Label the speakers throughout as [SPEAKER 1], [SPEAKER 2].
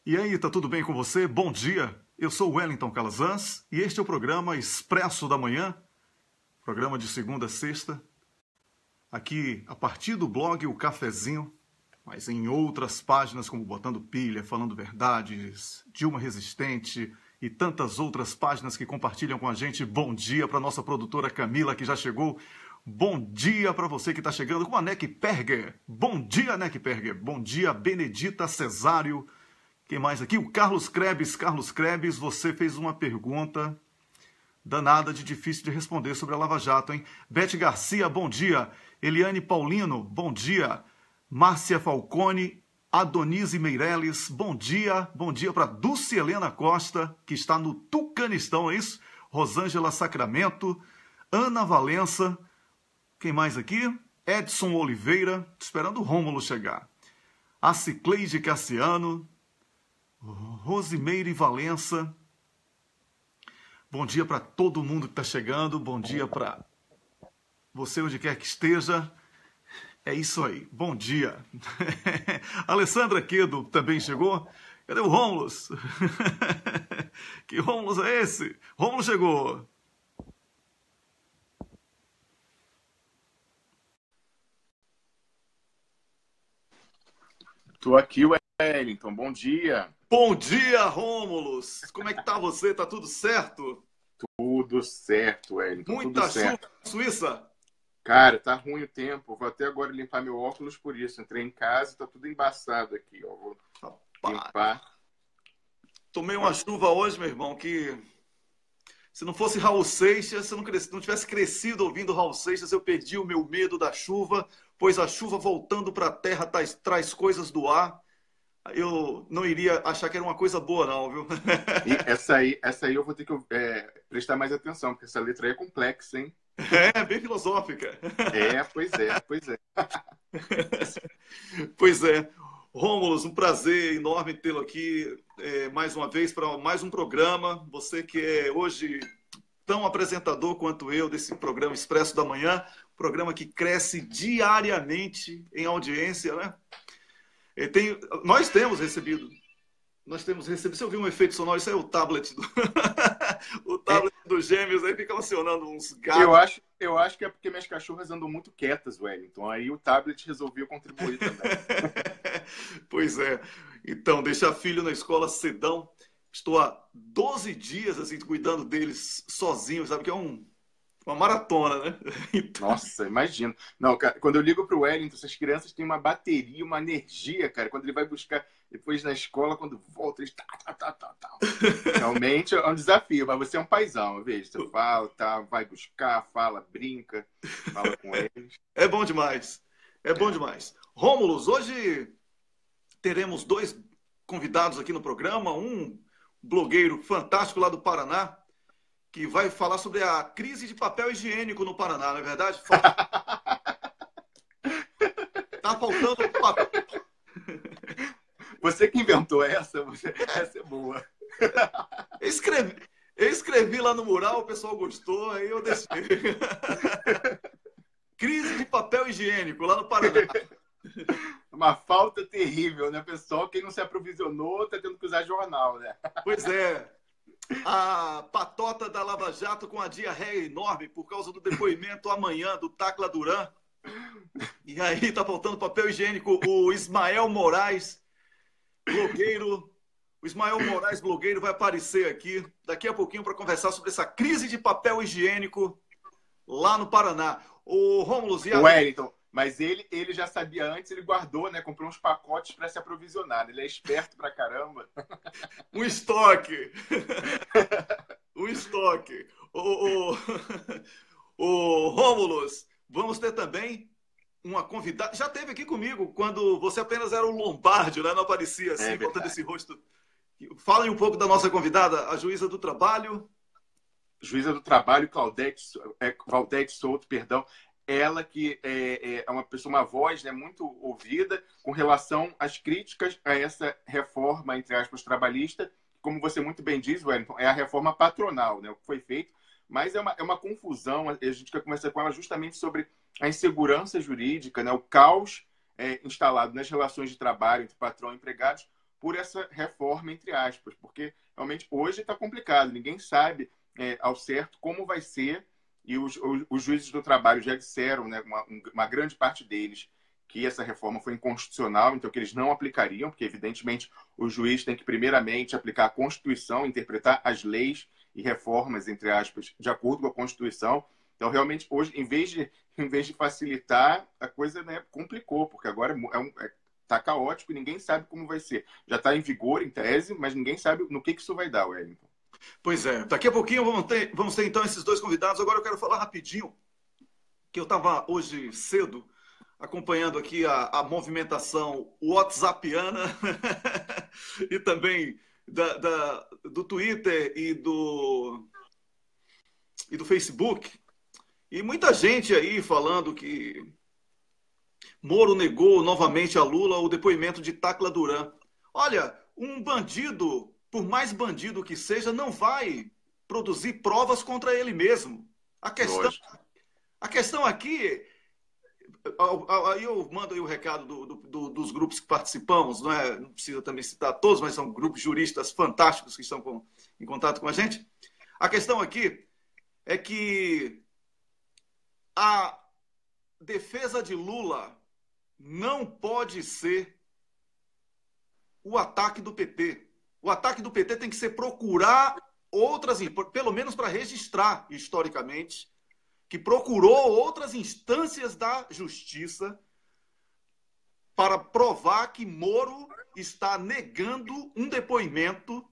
[SPEAKER 1] E aí, tá tudo bem com você? Bom dia! Eu sou o Wellington Calazans e este é o programa Expresso da Manhã, programa de segunda a sexta, aqui a partir do blog O Cafezinho, mas em outras páginas como Botando Pilha, Falando Verdades, Dilma Resistente e tantas outras páginas que compartilham com a gente. Bom dia para nossa produtora Camila, que já chegou. Bom dia para você que está chegando com a Neck Perger. Bom dia, Neck Perger. Bom dia, Benedita Cesário. Quem mais aqui? O Carlos Krebs. Carlos Krebs, você fez uma pergunta danada de difícil de responder sobre a Lava Jato, hein? Bete Garcia, bom dia. Eliane Paulino, bom dia. Márcia Falcone, Adonise Meirelles, bom dia. Bom dia para Dulce Helena Costa, que está no Tucanistão, é isso? Rosângela Sacramento, Ana Valença, quem mais aqui? Edson Oliveira, esperando o Rômulo chegar. A Cicleide Cassiano, Rosimeire Valença. Bom dia para todo mundo que está chegando. Bom dia para você onde quer que esteja. É isso aí. Bom dia. Alessandra Quedo também chegou. Cadê o Rômulus? Que Rômulus é esse? Rômulo chegou.
[SPEAKER 2] Tô aqui, Wellington. Bom dia.
[SPEAKER 1] Bom dia, Rômulus. Como é que tá você? Tá tudo certo?
[SPEAKER 2] Tudo certo, Wellington.
[SPEAKER 1] Muita
[SPEAKER 2] Tudo certo.
[SPEAKER 1] chuva na Suíça?
[SPEAKER 2] Cara, tá ruim o tempo. Vou até agora limpar meu óculos por isso. Entrei em casa e tá tudo embaçado aqui, ó. Vou limpar.
[SPEAKER 1] Tomei uma chuva hoje, meu irmão, que se não fosse Raul Seixas, se eu não tivesse crescido ouvindo Raul Seixas, eu perdi o meu medo da chuva, pois a chuva voltando para a terra traz coisas do ar. Eu não iria achar que era uma coisa boa, não, viu?
[SPEAKER 2] E essa aí eu vou ter que prestar mais atenção, porque essa letra aí é complexa, hein?
[SPEAKER 1] É, bem filosófica.
[SPEAKER 2] Pois é.
[SPEAKER 1] Pois é. Rômulus, um prazer enorme tê-lo aqui mais uma vez para mais um programa. Você que é hoje tão apresentador quanto eu desse programa Expresso da Manhã, programa que cresce diariamente em audiência, né? Nós temos recebido. Você ouviu um efeito sonoro? Isso é o tablet o tablet dos gêmeos aí fica acionando uns gatos.
[SPEAKER 2] Eu acho que é porque minhas cachorras andam muito quietas, Wellington. Aí o tablet resolveu contribuir também.
[SPEAKER 1] Pois é. Então, deixar filho na escola cedão. Estou há 12 dias assim, cuidando deles sozinho, sabe? Que é uma maratona, né?
[SPEAKER 2] Então... Nossa, imagino. Não, cara, quando eu ligo pro Wellington, essas crianças têm uma bateria, uma energia, cara. Quando ele vai buscar depois na escola, quando volta, eles... Realmente é um desafio, mas você é um paizão, eu vejo. Você fala, vai buscar, fala, brinca, fala com eles.
[SPEAKER 1] É bom demais. É bom demais. Rômulus, hoje teremos dois convidados aqui no programa. Um blogueiro fantástico lá do Paraná, que vai falar sobre a crise de papel higiênico no Paraná, não é verdade? Tá faltando papel.
[SPEAKER 2] Você que inventou essa é boa.
[SPEAKER 1] Eu escrevi lá no mural, o pessoal gostou, aí eu deixei. Crise de papel higiênico lá no Paraná.
[SPEAKER 2] Uma falta terrível, né, pessoal? Quem não se aprovisionou tá tendo que usar jornal, né?
[SPEAKER 1] Pois é. A patota da Lava Jato com a diarreia enorme por causa do depoimento amanhã do Tacla Duran. E aí tá faltando papel higiênico. O Ismael Moraes, blogueiro, blogueiro, vai aparecer aqui daqui a pouquinho para conversar sobre essa crise de papel higiênico lá no Paraná. O Rômulus e
[SPEAKER 2] a... Wellington, mas ele já sabia antes, ele guardou, né? Comprou uns pacotes para se aprovisionar. Ele é esperto pra caramba.
[SPEAKER 1] Um estoque. Um estoque. O Rômulus, vamos ter também uma convidada. Já esteve aqui comigo quando você apenas era o Lombardi, né? Não aparecia assim, botando esse rosto. Fala um pouco da nossa convidada, a juíza do trabalho.
[SPEAKER 2] Juíza do trabalho, Valdete Souto, perdão. Ela que é uma pessoa, uma voz, né, muito ouvida com relação às críticas a essa reforma, entre aspas, trabalhista. Como você muito bem diz, Wellington, é a reforma patronal, né, o que foi feito, mas é uma confusão. A gente quer conversar com ela justamente sobre a insegurança jurídica, né, o caos instalado nas relações de trabalho entre patrão e empregados por essa reforma, entre aspas, porque realmente hoje está complicado, ninguém sabe ao certo como vai ser, e os juízes do trabalho já disseram, né, uma grande parte deles, que essa reforma foi inconstitucional, então que eles não aplicariam, porque evidentemente o juiz tem que primeiramente aplicar a Constituição, interpretar as leis e reformas, entre aspas, de acordo com a Constituição. Então, realmente, hoje, em vez de facilitar, a coisa, né, complicou, porque agora está caótico e ninguém sabe como vai ser. Já está em vigor, em tese, mas ninguém sabe no que isso vai dar, Wellington.
[SPEAKER 1] Pois é. Daqui a pouquinho vamos ter então esses dois convidados. Agora eu quero falar rapidinho, que eu estava hoje cedo acompanhando aqui a movimentação whatsappiana e também do Twitter e do Facebook. E muita gente aí falando que Moro negou novamente a Lula o depoimento de Tacla Duran. Olha, um bandido, por mais bandido que seja, não vai produzir provas contra ele mesmo. A questão aqui, aí eu mando aí o recado dos grupos que participamos, não precisa também citar todos, mas são grupos juristas fantásticos que estão em contato com a gente. A questão aqui é que a defesa de Lula não pode ser o ataque do PT. O ataque do PT tem que ser procurar outras, pelo menos para registrar historicamente, que procurou outras instâncias da justiça para provar que Moro está negando um depoimento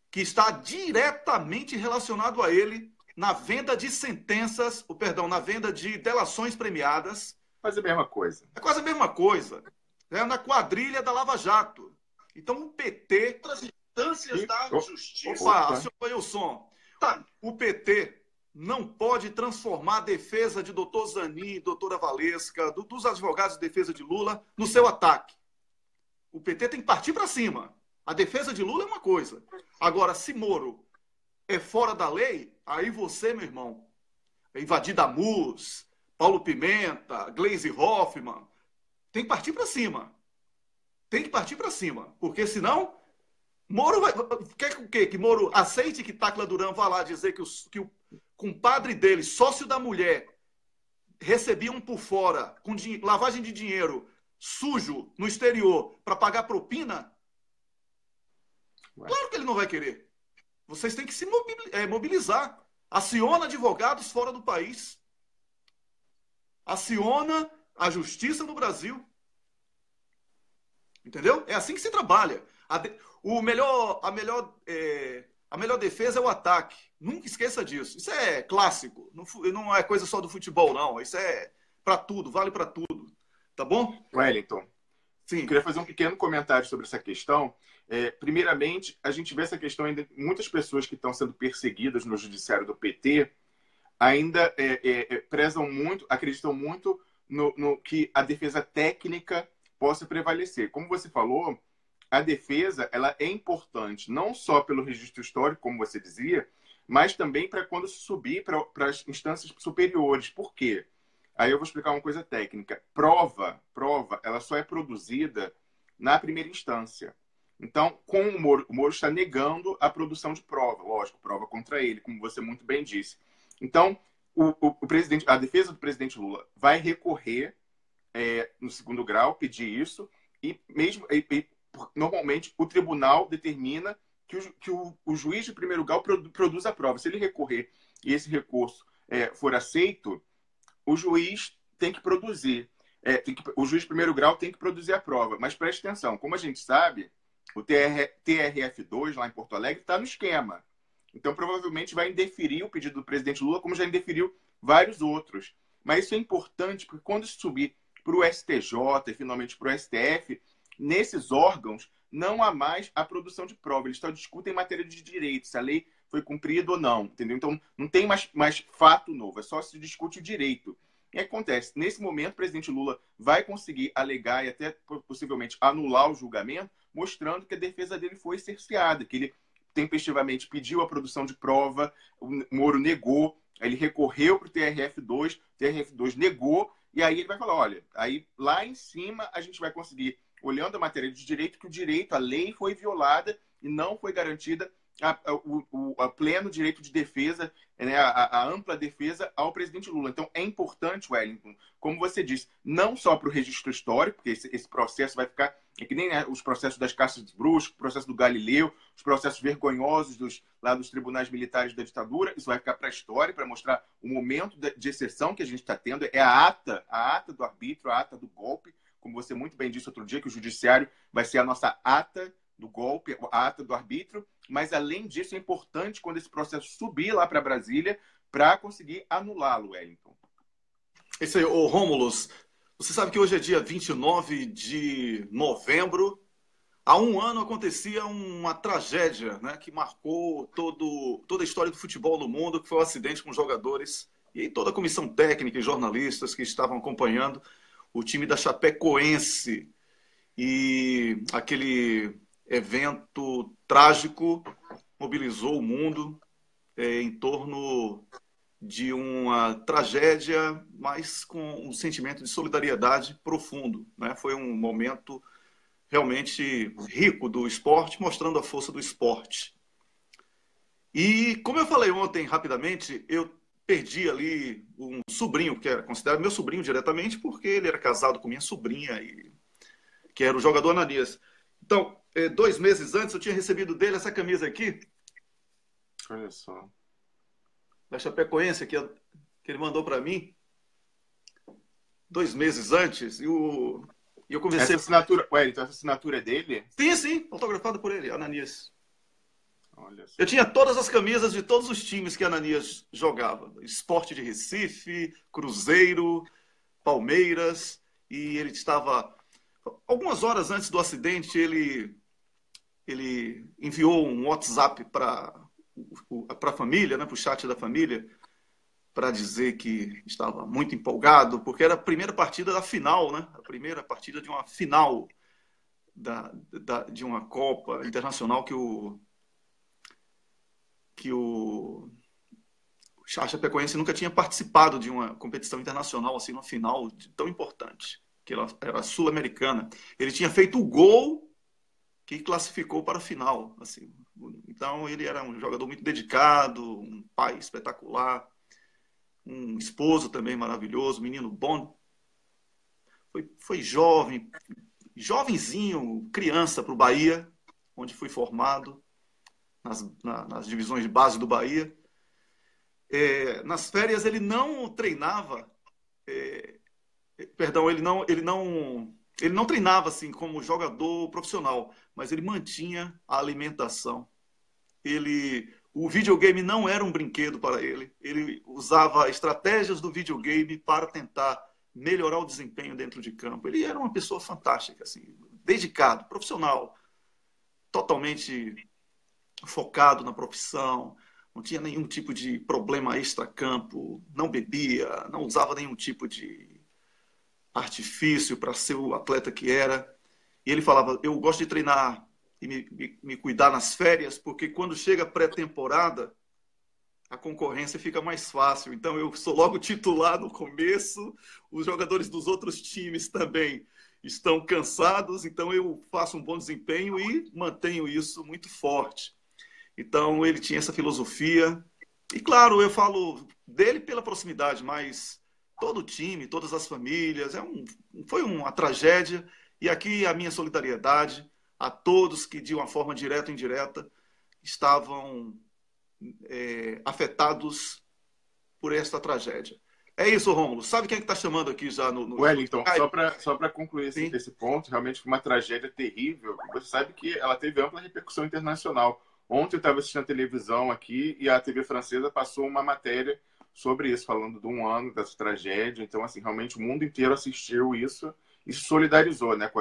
[SPEAKER 1] que está diretamente relacionado a ele na venda de sentenças, na venda de delações premiadas.
[SPEAKER 2] Quase a mesma coisa.
[SPEAKER 1] É quase a mesma coisa. É na quadrilha da Lava Jato. Então o PT, outras instâncias da justiça. Opa, senhor Wilson, o PT não pode transformar a defesa de doutor Zanin, doutora Valesca, dos advogados de defesa de Lula, no seu ataque. O PT tem que partir para cima. A defesa de Lula é uma coisa. Agora, se Moro é fora da lei, aí você, meu irmão, é invadir Damus, Paulo Pimenta, Gleisi Hoffmann, tem que partir para cima. Tem que partir para cima. Porque senão, Moro vai... Quer o quê? Que Moro aceite que Tacla Duran vá lá dizer que o compadre dele, sócio da mulher, recebia por fora, com lavagem de dinheiro sujo no exterior, para pagar propina? Claro que ele não vai querer. Vocês têm que se mobilizar. Aciona advogados fora do país. Aciona a justiça no Brasil. Entendeu? É assim que se trabalha. A melhor defesa é o ataque. Nunca esqueça disso. Isso é clássico. Não é coisa só do futebol, não. Isso é para tudo, vale para tudo. Tá bom?
[SPEAKER 2] Wellington,
[SPEAKER 1] sim.
[SPEAKER 2] Eu queria fazer um pequeno comentário sobre essa questão. Primeiramente, a gente vê essa questão ainda. Muitas pessoas que estão sendo perseguidas no judiciário do PT ainda prezam muito, acreditam muito no que a defesa técnica possa prevalecer. Como você falou, a defesa ela é importante não só pelo registro histórico, como você dizia, mas também para quando se subir para as instâncias superiores. Por quê? Aí eu vou explicar uma coisa técnica. Prova, ela só é produzida na primeira instância. Então, com o Moro está negando a produção de prova. Lógico, prova contra ele, como você muito bem disse. Então, a defesa do presidente Lula vai recorrer no segundo grau, pedir isso, e normalmente o tribunal determina que o juiz de primeiro grau produz a prova. Se ele recorrer e esse recurso for aceito, o juiz tem que produzir. O juiz de primeiro grau tem que produzir a prova. Mas preste atenção, como a gente sabe, o TRF2 lá em Porto Alegre está no esquema. Então, provavelmente vai indeferir o pedido do presidente Lula, como já indeferiu vários outros. Mas isso é importante, porque quando isso subir para o STJ e finalmente para o STF, nesses órgãos não há mais a produção de prova. Eles só discutem em matéria de direito, se a lei foi cumprida ou não. Entendeu? Então, não tem mais fato novo, é só se discute o direito. E acontece, nesse momento, o presidente Lula vai conseguir alegar e até possivelmente anular o julgamento, mostrando que a defesa dele foi cerceada, que ele tempestivamente pediu a produção de prova, o Moro negou, ele recorreu para o TRF2 negou, e aí ele vai falar, olha, aí lá em cima a gente vai conseguir olhando a matéria de direito, que o direito, a lei foi violada e não foi garantida a pleno direito de defesa, né, a ampla defesa ao presidente Lula. Então, é importante, Wellington, como você disse, não só para o registro histórico, porque esse processo vai ficar, é que nem, né, os processos das caças de bruxos, o processo do Galileu, os processos vergonhosos lá dos tribunais militares da ditadura, isso vai ficar para a história, para mostrar o momento de exceção que a gente está tendo, é a ata do arbítrio, a ata do golpe, como você muito bem disse outro dia, que o judiciário vai ser a nossa ata do golpe, a ata do arbítrio, mas além disso é importante quando esse processo subir lá para Brasília para conseguir anulá-lo, Wellington.
[SPEAKER 1] Esse aí, ô Rômulus, você sabe que hoje é dia 29 de novembro. Há um ano acontecia uma tragédia, né, que marcou toda a história do futebol no mundo, que foi o acidente com jogadores e toda a comissão técnica e jornalistas que estavam acompanhando o time da Chapecoense. E aquele evento trágico mobilizou o mundo em torno de uma tragédia, mas com um sentimento de solidariedade profundo, né? Foi um momento realmente rico do esporte, mostrando a força do esporte. E, como eu falei ontem, rapidamente, eu perdi ali um sobrinho, que era considerado meu sobrinho diretamente, porque ele era casado com minha sobrinha, que era o jogador Ananias. Então, 2 meses antes, eu tinha recebido dele essa camisa aqui.
[SPEAKER 2] Olha só.
[SPEAKER 1] Da Chapecoense, que ele mandou para mim. 2 meses antes. E eu conversei...
[SPEAKER 2] Essa assinatura, então essa assinatura é dele?
[SPEAKER 1] Sim, autografado por ele, Ananias.
[SPEAKER 2] Olha só.
[SPEAKER 1] Eu tinha todas as camisas de todos os times que Ananias jogava. Sport de Recife, Cruzeiro, Palmeiras. E ele estava... Algumas horas antes do acidente, ele enviou um WhatsApp para a família, né, para o chat da família, para dizer que estava muito empolgado, porque era a primeira partida da final, né? A primeira partida de uma final de uma Copa Internacional que o Chapecoense nunca tinha participado de uma competição internacional, assim, uma final tão importante, que ela era sul-americana. Ele tinha feito o gol que classificou para a final, assim. Então, ele era um jogador muito dedicado, um pai espetacular, um esposo também maravilhoso, menino bom. Foi jovem, jovenzinho, criança para o Bahia, onde fui formado, nas divisões de base do Bahia. Nas férias, ele não treinava, ele não treinava assim como jogador profissional, mas ele mantinha a alimentação. O videogame não era um brinquedo para ele. Ele usava estratégias do videogame para tentar melhorar o desempenho dentro de campo. Ele era uma pessoa fantástica, assim, dedicado, profissional, totalmente focado na profissão, não tinha nenhum tipo de problema extra-campo, não bebia, não usava nenhum tipo de artifício para ser o atleta que era. E ele falava, eu gosto de treinar e me cuidar nas férias, porque quando chega a pré-temporada, a concorrência fica mais fácil. Então eu sou logo titular no começo, os jogadores dos outros times também estão cansados, então eu faço um bom desempenho e mantenho isso muito forte. Então ele tinha essa filosofia. E claro, eu falo dele pela proximidade, mas todo o time, todas as famílias, foi uma tragédia. E aqui a minha solidariedade a todos que, de uma forma direta ou indireta, estavam afetados por esta tragédia. É isso, Rômulo. Sabe quem é que está chamando aqui já no
[SPEAKER 2] Wellington, só para concluir esse ponto, realmente foi uma tragédia terrível. Você sabe que ela teve ampla repercussão internacional. Ontem eu estava assistindo a televisão aqui e a TV francesa passou uma matéria sobre isso, falando de um ano dessa tragédia. Então, assim, realmente o mundo inteiro assistiu isso e se solidarizou, né,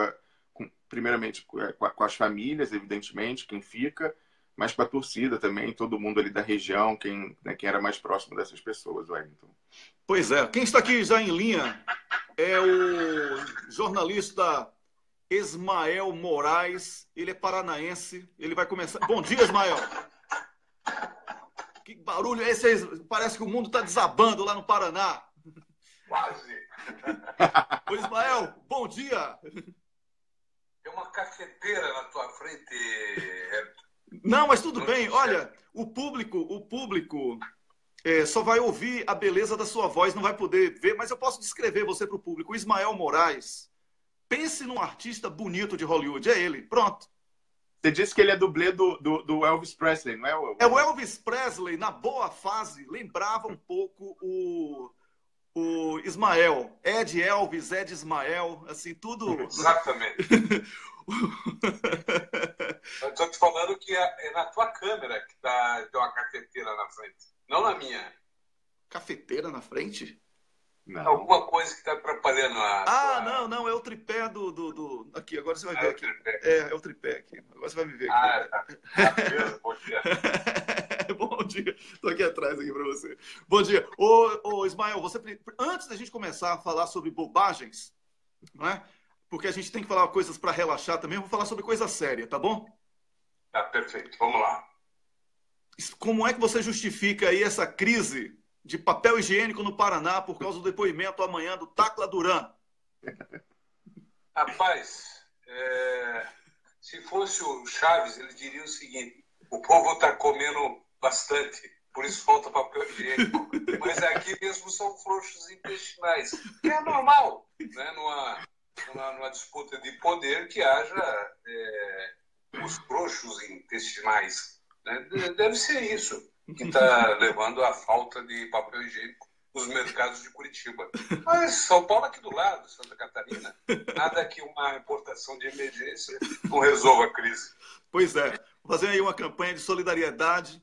[SPEAKER 2] primeiramente com as famílias, evidentemente, quem fica, mas com a torcida também, todo mundo ali da região, quem era mais próximo dessas pessoas, Wellington.
[SPEAKER 1] Pois é. Quem está aqui já em linha é o jornalista Ismael Moraes. Ele é paranaense. Ele vai começar... Bom dia, Ismael. Que barulho é esse aí? Parece que o mundo está desabando lá no Paraná.
[SPEAKER 3] Quase.
[SPEAKER 1] Ô, Ismael, bom dia.
[SPEAKER 3] Tem uma cafeteira na tua frente.
[SPEAKER 1] Não, mas tudo bem. Olha, o público só vai ouvir a beleza da sua voz, não vai poder ver, mas eu posso descrever você para o público. O Ismael Moraes, pense num artista bonito de Hollywood, é ele, pronto.
[SPEAKER 2] Você disse que ele é dublê do Elvis Presley, não é?
[SPEAKER 1] É o Elvis Presley, na boa fase, lembrava um pouco o Ismael. Ed Elvis, Ed Ismael, assim, tudo...
[SPEAKER 3] Exatamente. Eu estou te falando que é na tua câmera que tem uma cafeteira na frente, não na minha.
[SPEAKER 1] Cafeteira na frente?
[SPEAKER 2] Não.
[SPEAKER 3] Alguma coisa que está atrapalhando a...
[SPEAKER 1] Não, é o tripé do... Aqui, agora você vai ver aqui.
[SPEAKER 3] Tripé.
[SPEAKER 1] É o tripé aqui. Agora você vai me ver aqui.
[SPEAKER 3] Tá. Beleza, bom dia.
[SPEAKER 1] Bom dia. Estou aqui atrás aqui para você. Bom dia. Ô, Ismael, antes da gente começar a falar sobre bobagens, não é? Porque a gente tem que falar coisas para relaxar também, eu vou falar sobre coisa séria, tá bom?
[SPEAKER 3] Tá, perfeito. Vamos lá.
[SPEAKER 1] Como é que você justifica aí essa crise de papel higiênico no Paraná por causa do depoimento amanhã do Tacla Duran?
[SPEAKER 3] Rapaz, se fosse o Chaves, ele diria o seguinte: o povo está comendo bastante, por isso falta papel higiênico. Mas aqui mesmo são frouxos intestinais, que é normal, né? Numa disputa de poder que haja os frouxos intestinais. Né? Deve ser isso que está levando à falta de papel higiênico nos mercados de Curitiba. Mas São Paulo aqui do lado, Santa Catarina, nada que uma importação de emergência não resolva a crise.
[SPEAKER 1] Pois é, vou fazer aí uma campanha de solidariedade.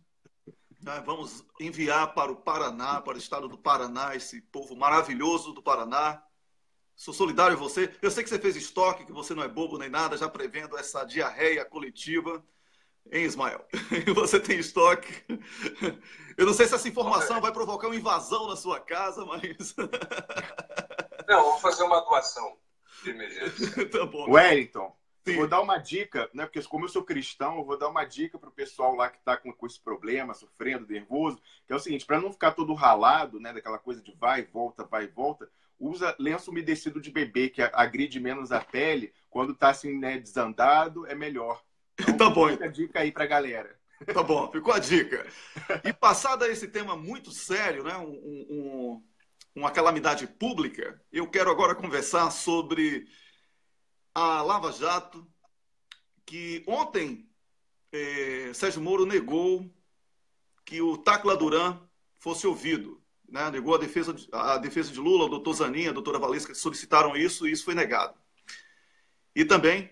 [SPEAKER 1] Vamos enviar para o Paraná, para o estado do Paraná, esse povo maravilhoso do Paraná. Sou solidário a você. Eu sei que você fez estoque, que você não é bobo nem nada, já prevendo essa diarreia coletiva. Hein, Ismael? Você tem estoque. Eu não sei se essa informação vai provocar uma invasão na sua casa, mas...
[SPEAKER 3] Não, vou fazer uma doação de emergência.
[SPEAKER 1] Tá bom.
[SPEAKER 2] Wellington,
[SPEAKER 1] Sim.
[SPEAKER 2] eu vou dar uma dica, né? Porque como eu sou cristão, eu vou dar uma dica para o pessoal lá que está com esse problema, sofrendo, nervoso, que é o seguinte: para não ficar todo ralado, né? Daquela coisa de vai e volta, usa lenço umedecido de bebê, que agride menos a pele. Quando está assim, né, desandado, é melhor. Então,
[SPEAKER 1] tá bom.
[SPEAKER 2] Fica a dica aí para a galera.
[SPEAKER 1] Tá bom, ficou a dica. E passado esse tema muito sério, né? Uma calamidade pública, eu quero agora conversar sobre a Lava Jato, que ontem Sérgio Moro negou que o Tacla Duran fosse ouvido. Né? Negou a defesa de Lula, o doutor Zanin, a doutora Valesca, que solicitaram isso, e isso foi negado. E também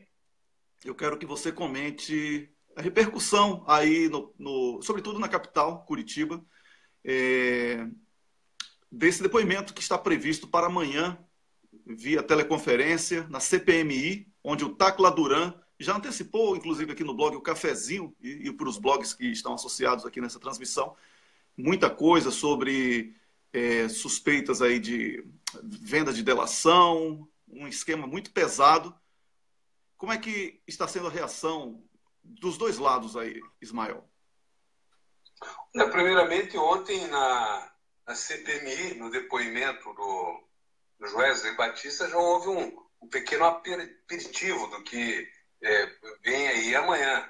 [SPEAKER 1] eu quero que você comente a repercussão aí, sobretudo na capital, Curitiba, desse depoimento que está previsto para amanhã, via teleconferência, na CPMI, onde o Tacla Duran já antecipou, inclusive aqui no blog O Cafezinho, e para os blogs que estão associados aqui nessa transmissão, muita coisa sobre suspeitas aí de venda de delação, um esquema muito pesado. Como é que está sendo a reação dos dois lados aí, Ismael?
[SPEAKER 3] Primeiramente, ontem na CPMI, no depoimento do Wesley Batista, já houve um pequeno aperitivo do que vem aí amanhã,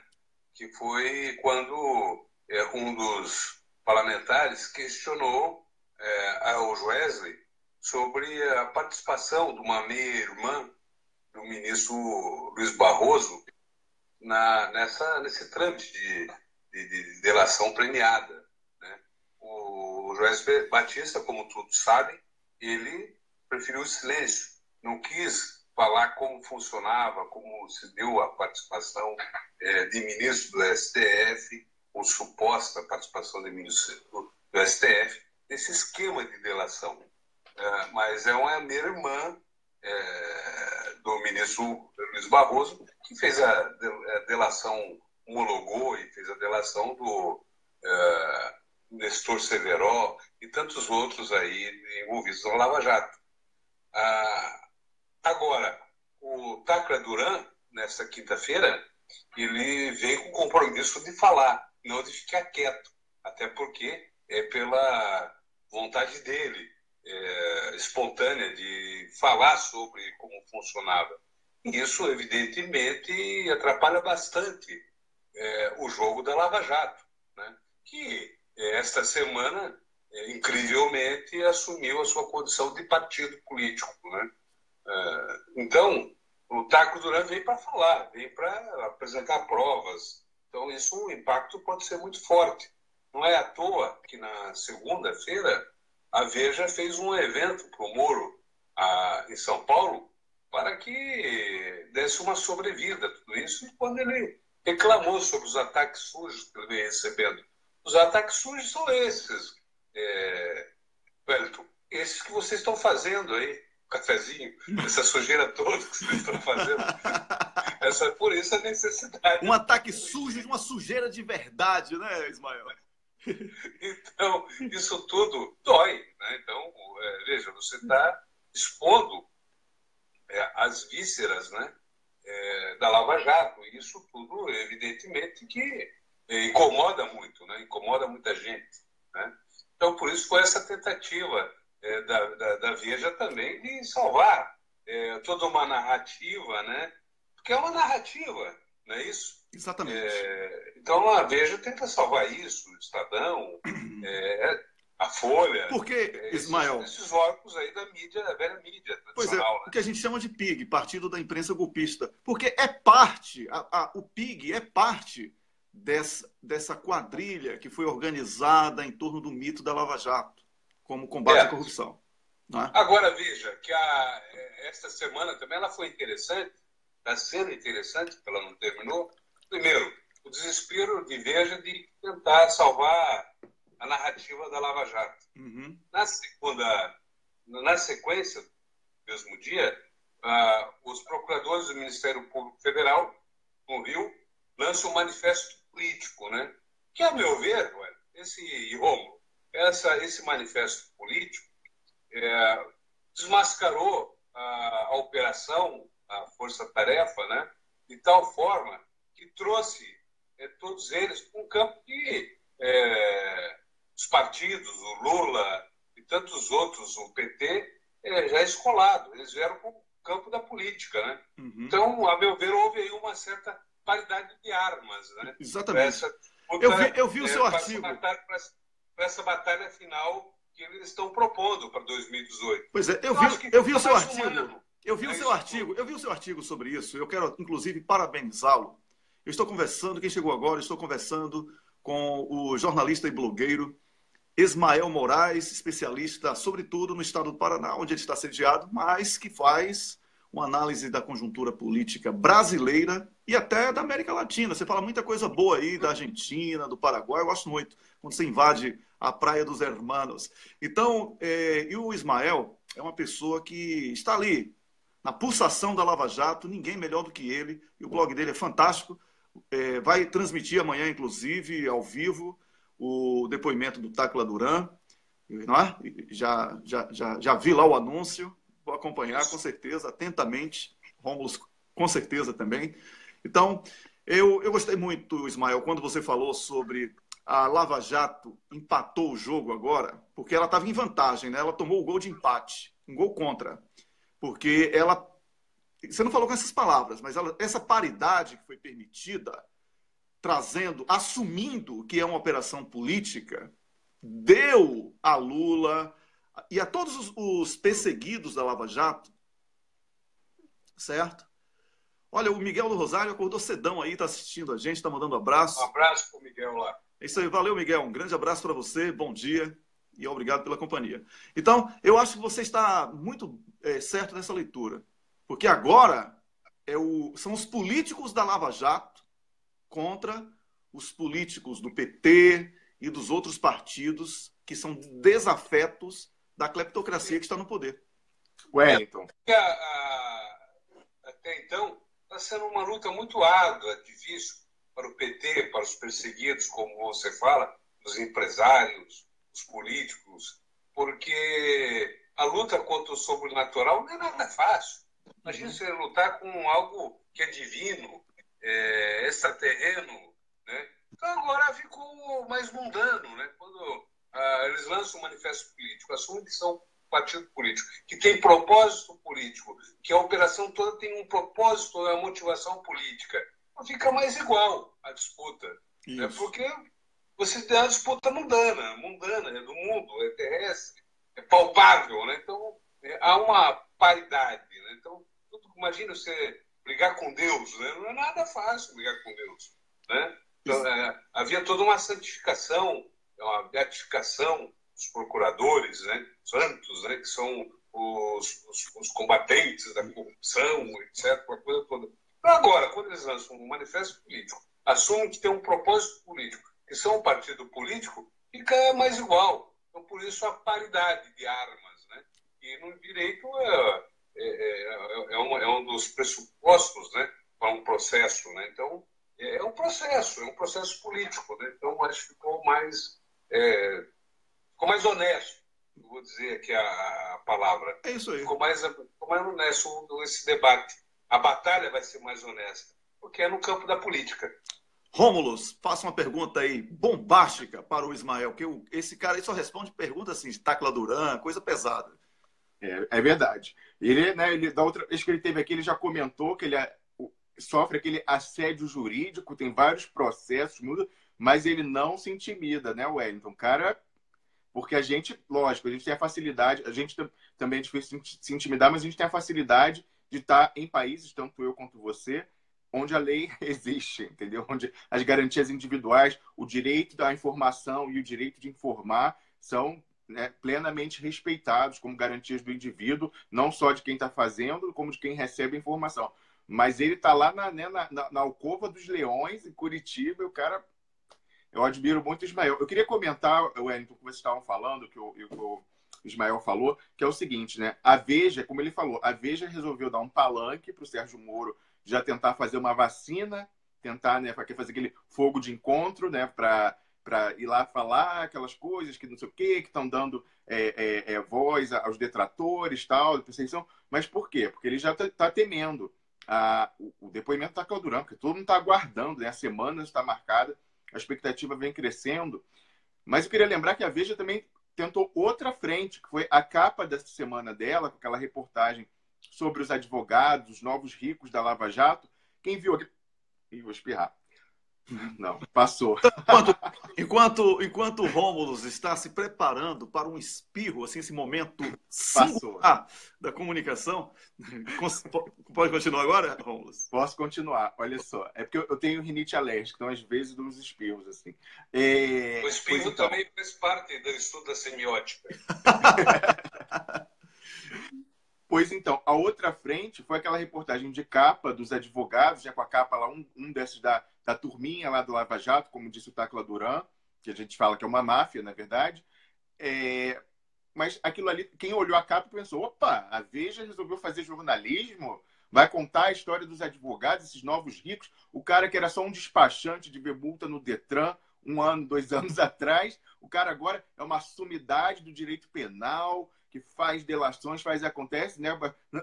[SPEAKER 3] que foi quando um dos parlamentares questionou ao Wesley sobre a participação de uma meia-irmã do ministro Luiz Barroso nesse trâmite de delação premiada. Né? O Wesley Batista, como todos sabem, ele preferiu o silêncio, não quis falar como funcionava, como se deu a participação de ministro do STF, ou suposta participação de ministro do STF, nesse esquema de delação. Mas é uma meia-irmã do ministro Luiz Barroso, que fez a delação, homologou e fez a delação do Nestor Severo e tantos outros aí envolvidos na Lava Jato. Agora, o Tacla Duran, nesta quinta-feira, ele veio com o compromisso de falar, não de ficar quieto, até porque é pela vontade dele, espontânea, de falar sobre como funcionava. E isso, evidentemente, atrapalha bastante o jogo da Lava Jato, né? Que esta semana, incrivelmente, assumiu a sua condição de partido político, né? Então, o Taco Duran vem para falar, vem para apresentar provas. Então, isso, o impacto pode ser muito forte. Não é à toa que na segunda-feira a Veja fez um evento para o Moro em São Paulo para que desse uma sobrevida a tudo isso, e quando ele reclamou sobre os ataques sujos que ele vem recebendo. Os ataques sujos são esses, Wellington, esses que vocês estão fazendo aí, cafezinho, essa sujeira toda que vocês estão fazendo. Por isso a necessidade.
[SPEAKER 1] Um ataque sujo de uma sujeira de verdade, né, Ismael?
[SPEAKER 3] Então, isso tudo dói, né? Então, veja, você está expondo as vísceras, né, da Lava Jato. E isso tudo, evidentemente, que incomoda muito, né? Incomoda muita gente, né? Então, por isso foi essa tentativa da Veja também de salvar toda uma narrativa, né? Porque é uma narrativa, não é isso?
[SPEAKER 1] Exatamente.
[SPEAKER 3] Então a Veja tenta salvar isso, o Estadão, a Folha.
[SPEAKER 1] Porque, Ismael,
[SPEAKER 3] esses órgãos aí da mídia, da velha mídia tradicional.
[SPEAKER 1] Pois é,
[SPEAKER 3] né?
[SPEAKER 1] o que a gente chama de PIG, Partido da Imprensa Golpista. Porque é parte, o PIG é parte dessa quadrilha que foi organizada em torno do mito da Lava Jato, como combate à corrupção. Não é?
[SPEAKER 3] Agora, veja, que esta semana também ela foi interessante, está sendo interessante, porque ela não terminou. Primeiro, o desespero de Veja de tentar salvar a narrativa da Lava Jato.
[SPEAKER 1] Uhum.
[SPEAKER 3] Na sequência, no mesmo dia, os procuradores do Ministério Público Federal, no Rio, lançam um manifesto político, né? Que, a meu ver, esse manifesto político desmascarou a operação, a força-tarefa, né? De tal forma que trouxe todos eles para um campo que os partidos, o Lula e tantos outros, o PT, já é escolado. Eles vieram para o campo da política, né? Uhum. Então, a meu ver, houve aí uma certa paridade de armas, né?
[SPEAKER 1] Exatamente. Eu vi o seu artigo.
[SPEAKER 3] Para essa batalha final que eles estão propondo para 2018.
[SPEAKER 1] Pois é, eu vi o seu artigo. Eu vi o seu artigo sobre isso. Eu quero, inclusive, parabenizá-lo. Eu estou conversando, quem chegou agora, estou conversando com o jornalista e blogueiro Ismael Moraes, especialista, sobretudo, no estado do Paraná, onde ele está sediado, mas que faz uma análise da conjuntura política brasileira e até da América Latina. Você fala muita coisa boa aí da Argentina, do Paraguai, eu gosto muito, quando você invade a Praia dos Hermanos. Então, e o Ismael é uma pessoa que está ali, na pulsação da Lava Jato, ninguém melhor do que ele, e o blog dele é fantástico. Vai transmitir amanhã, inclusive, ao vivo, o depoimento do Tácula Duran, não é? Já vi lá o anúncio, vou acompanhar com certeza, atentamente, Rômulo com certeza também. Então, eu gostei muito, Ismael, quando você falou sobre a Lava Jato empatou o jogo agora, porque ela estava em vantagem, né? Ela tomou o gol de empate, um gol contra, porque ela... Você não falou com essas palavras, mas essa paridade que foi permitida, assumindo que é uma operação política, deu a Lula e a todos os perseguidos da Lava Jato, certo? Olha, o Miguel do Rosário acordou cedão aí, está assistindo a gente, está mandando um abraço.
[SPEAKER 3] Um abraço para o Miguel lá.
[SPEAKER 1] É isso aí, valeu, Miguel. Um grande abraço para você, bom dia e obrigado pela companhia. Então, eu acho que você está muito certo nessa leitura, porque agora são os políticos da Lava Jato contra os políticos do PT e dos outros partidos que são desafetos da cleptocracia que está no poder.
[SPEAKER 2] Wellington.
[SPEAKER 3] Até então, está sendo uma luta muito árdua, difícil para o PT, para os perseguidos, como você fala, os empresários, os políticos, porque a luta contra o sobrenatural não é nada fácil. Imagina você lutar com algo que é divino, extraterreno, né? Então agora ficou mais mundano, né? Quando eles lançam um manifesto político, assumem que são um partido político, que tem propósito político que a operação toda tem um propósito, uma motivação política. Não fica mais igual a disputa. Né? Porque você tem uma disputa mundana, é do mundo, é terrestre, é palpável. Né? Então, há uma paridade. Né? Então, imagina você brigar com Deus. Né? Não é nada fácil brigar com Deus. Né? Então, havia toda uma santificação, uma beatificação dos procuradores, né? Santos, né? Que são os combatentes da corrupção, etc. Uma coisa toda. Então, agora, quando eles lançam um manifesto político, assumem que tem um propósito político, que são um partido político, fica mais igual. Então, por isso, a paridade de armas. Né? E no direito é um dos pressupostos, né, para um processo. Né? Então, é um processo político. Né? Então, acho que ficou mais honesto. Vou dizer aqui a palavra.
[SPEAKER 1] É isso aí.
[SPEAKER 3] Ficou mais honesto esse debate. A batalha vai ser mais honesta, porque é no campo da política.
[SPEAKER 1] Rômulus, faça uma pergunta aí bombástica para o Ismael, que esse cara aí só responde perguntas assim, de Tacla Duran, coisa pesada.
[SPEAKER 2] É verdade. Ele, da outra vez que ele teve aqui, ele já comentou que ele sofre aquele assédio jurídico, tem vários processos, mas ele não se intimida, né, Wellington? Cara, porque a gente, lógico, a gente tem a facilidade, a gente também é difícil se intimidar, mas a gente tem a facilidade de estar em países, tanto eu quanto você, onde a lei existe, entendeu? Onde as garantias individuais, o direito da informação e o direito de informar são, né, plenamente respeitados como garantias do indivíduo, não só de quem está fazendo, como de quem recebe a informação. Mas ele está lá na alcova dos leões, em Curitiba, e o cara... Eu admiro muito o Ismael. Eu queria comentar, Wellington, que vocês estavam falando, que o Ismael falou, que é o seguinte, né? A Veja, como ele falou, a Veja resolveu dar um palanque para o Sérgio Moro já tentar fazer uma vacina, tentar, né, fazer aquele fogo de encontro, né, para ir lá falar aquelas coisas que não sei o quê, que estão dando voz aos detratores, tal, perseguição. Mas por quê? Porque ele já está temendo o depoimento da Tacla Duran, porque todo mundo está aguardando, né? A semana está marcada, a expectativa vem crescendo. Mas eu queria lembrar que a Veja também tentou outra frente, que foi a capa dessa semana dela, com aquela reportagem sobre os advogados, os novos ricos da Lava Jato. Quem viu aqui... Ih, vou espirrar. Não, passou.
[SPEAKER 1] Enquanto o Rômulus está se preparando para um espirro, assim, esse momento singular da comunicação, pode continuar agora, Rômulus?
[SPEAKER 2] Posso continuar, olha só. É porque eu tenho rinite alérgica, então às vezes dou uns espirros, assim.
[SPEAKER 3] O espirro também faz parte do estudo da semiótica.
[SPEAKER 2] Pois então, a outra frente foi aquela reportagem de capa dos advogados, já com a capa lá, um desses da turminha lá do Lava Jato, como disse o Tacla Duran, que a gente fala que é uma máfia, na verdade. Mas aquilo ali, quem olhou a capa pensou, opa, a Veja resolveu fazer jornalismo, vai contar a história dos advogados, esses novos ricos, o cara que era só um despachante de ver multa no Detran 1 ano, 2 anos atrás, o cara agora é uma sumidade do direito penal, que faz delações, acontece, né?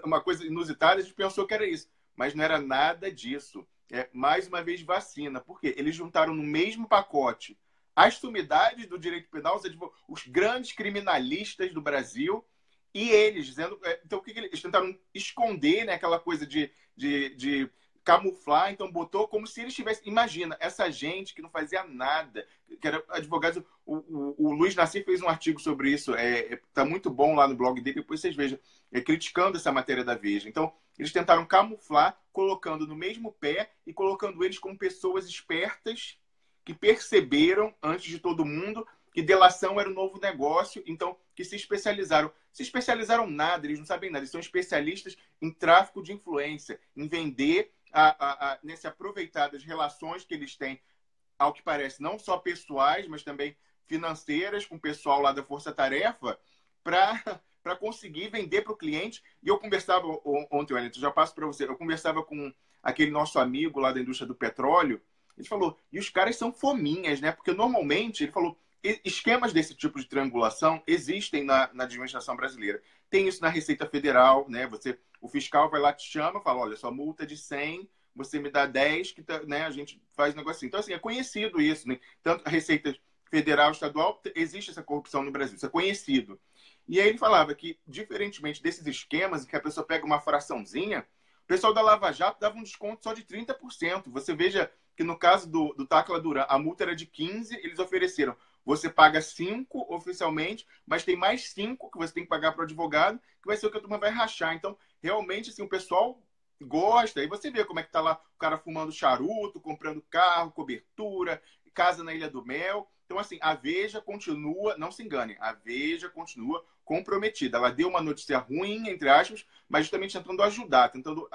[SPEAKER 2] Uma coisa inusitada, a gente pensou que era isso, mas não era nada disso. Mais uma vez, vacina. Por quê? Eles juntaram no mesmo pacote as sumidades do direito penal, os grandes criminalistas do Brasil, e eles dizendo... Então, o que eles tentaram esconder, né? Aquela coisa de camuflar, então botou como se eles tivessem... Imagina, essa gente que não fazia nada, que era advogado... O Luiz Nassif fez um artigo sobre isso, tá muito bom lá no blog dele, depois vocês vejam, criticando essa matéria da Veja. Então, eles tentaram camuflar, colocando no mesmo pé e colocando eles como pessoas espertas que perceberam, antes de todo mundo, que delação era um novo negócio, então, que se especializaram. Se especializaram nada, eles não sabem nada, eles são especialistas em tráfico de influência, em vender, nesse aproveitar das relações que eles têm, ao que parece, não só pessoais, mas também financeiras, com o pessoal lá da Força Tarefa, para conseguir vender para o cliente. E eu conversava ontem, Wellington, já passo para você, eu conversava com aquele nosso amigo lá da indústria do petróleo, ele falou, e os caras são fominhas, né? Porque normalmente, ele falou, esquemas desse tipo de triangulação existem na administração brasileira. Tem isso na Receita Federal, né? O fiscal vai lá, te chama, fala, olha, sua multa é de 100, você me dá 10, que né, a gente faz um negócio assim. Então, assim, é conhecido isso, né? Tanto a Receita Federal, estadual, existe essa corrupção no Brasil, isso é conhecido. E aí ele falava que, diferentemente desses esquemas em que a pessoa pega uma fraçãozinha, o pessoal da Lava Jato dava um desconto só de 30%. Você veja que no caso do Tacla Duran, a multa era de 15, eles ofereceram. Você paga 5 oficialmente, mas tem mais 5 que você tem que pagar para o advogado, que vai ser o que a turma vai rachar. Então, realmente, assim, o pessoal gosta. Aí você vê como é que tá lá o cara fumando charuto, comprando carro, cobertura, casa na Ilha do Mel. Então, assim, a Veja continua, não se engane, a Veja continua comprometida. Ela deu uma notícia ruim, entre aspas, mas justamente tentando ajudar, tentando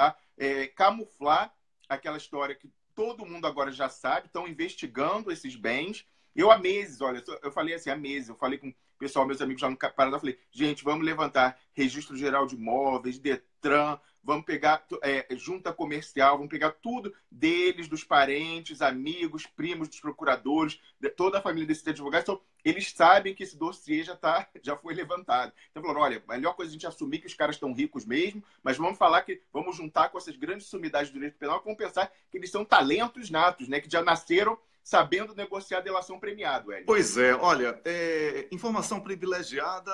[SPEAKER 2] camuflar aquela história que todo mundo agora já sabe, estão investigando esses bens. Eu há meses, olha, eu falei assim, há meses, eu falei com o pessoal, meus amigos já no Paraná, eu falei, gente, vamos levantar Registro Geral de Imóveis, Detran, vamos pegar junta comercial, vamos pegar tudo deles, dos parentes, amigos, primos dos procuradores, de toda a família desses advogados. Então, eles sabem que esse dossiê já foi levantado. Então, falaram, olha, a melhor coisa é a gente assumir que os caras estão ricos mesmo, mas vamos falar que vamos juntar com essas grandes sumidades do direito penal, que vamos pensar que eles são talentos natos, né, que já nasceram sabendo negociar delação premiada, Hélio.
[SPEAKER 1] Pois é, olha, informação privilegiada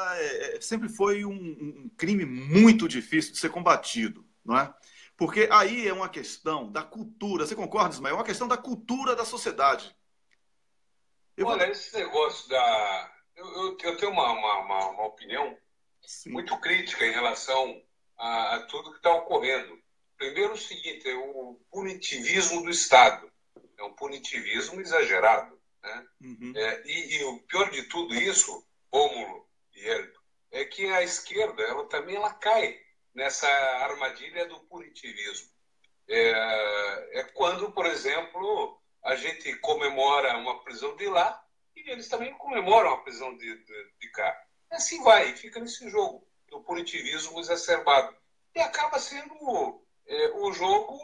[SPEAKER 1] sempre foi um crime muito difícil de ser combatido, não é? Porque aí é uma questão da cultura, você concorda, Ismael? É uma questão da cultura da sociedade.
[SPEAKER 3] Olha, esse negócio da... Eu tenho uma opinião muito crítica em relação a tudo que está ocorrendo. Primeiro, o seguinte, é o punitivismo do Estado. É um punitivismo exagerado, né?
[SPEAKER 1] Uhum.
[SPEAKER 3] E o pior de tudo isso, Rômulo e Hélio, é que a esquerda ela cai nessa armadilha do punitivismo. É quando, por exemplo, a gente comemora uma prisão de lá e eles também comemoram a prisão de cá. Assim vai, fica nesse jogo do punitivismo exacerbado. E acaba sendo o jogo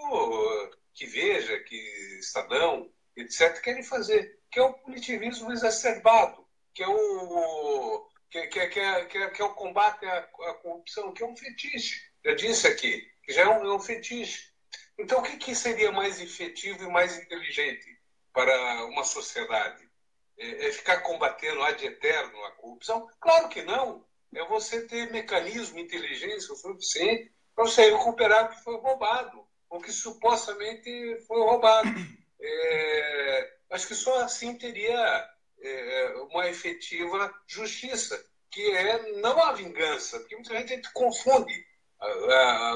[SPEAKER 3] que Veja, que Estadão, etc., querem fazer, que é o punitivismo exacerbado, que é o combate à corrupção, que é um fetiche. Eu disse aqui, que já é um fetiche. Então, o que seria mais efetivo e mais inteligente para uma sociedade? É ficar combatendo ad eterno a corrupção? Claro que não. É você ter mecanismo, inteligência o suficiente para você recuperar o que foi roubado, o que supostamente foi roubado. Acho que só assim teria uma efetiva justiça, que é não a vingança, porque muita gente confunde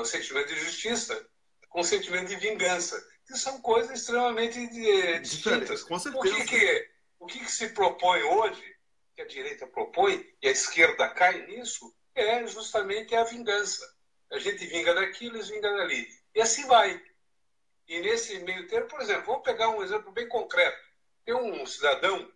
[SPEAKER 3] o sentimento de justiça com o sentimento de vingança, que são coisas extremamente distintas.
[SPEAKER 1] Com certeza.
[SPEAKER 3] O que se propõe hoje, que a direita propõe, e a esquerda cai nisso, é justamente a vingança. A gente vinga daqui, eles vingam dali. E assim vai. E nesse meio termo, por exemplo, vamos pegar um exemplo bem concreto. Tem um cidadão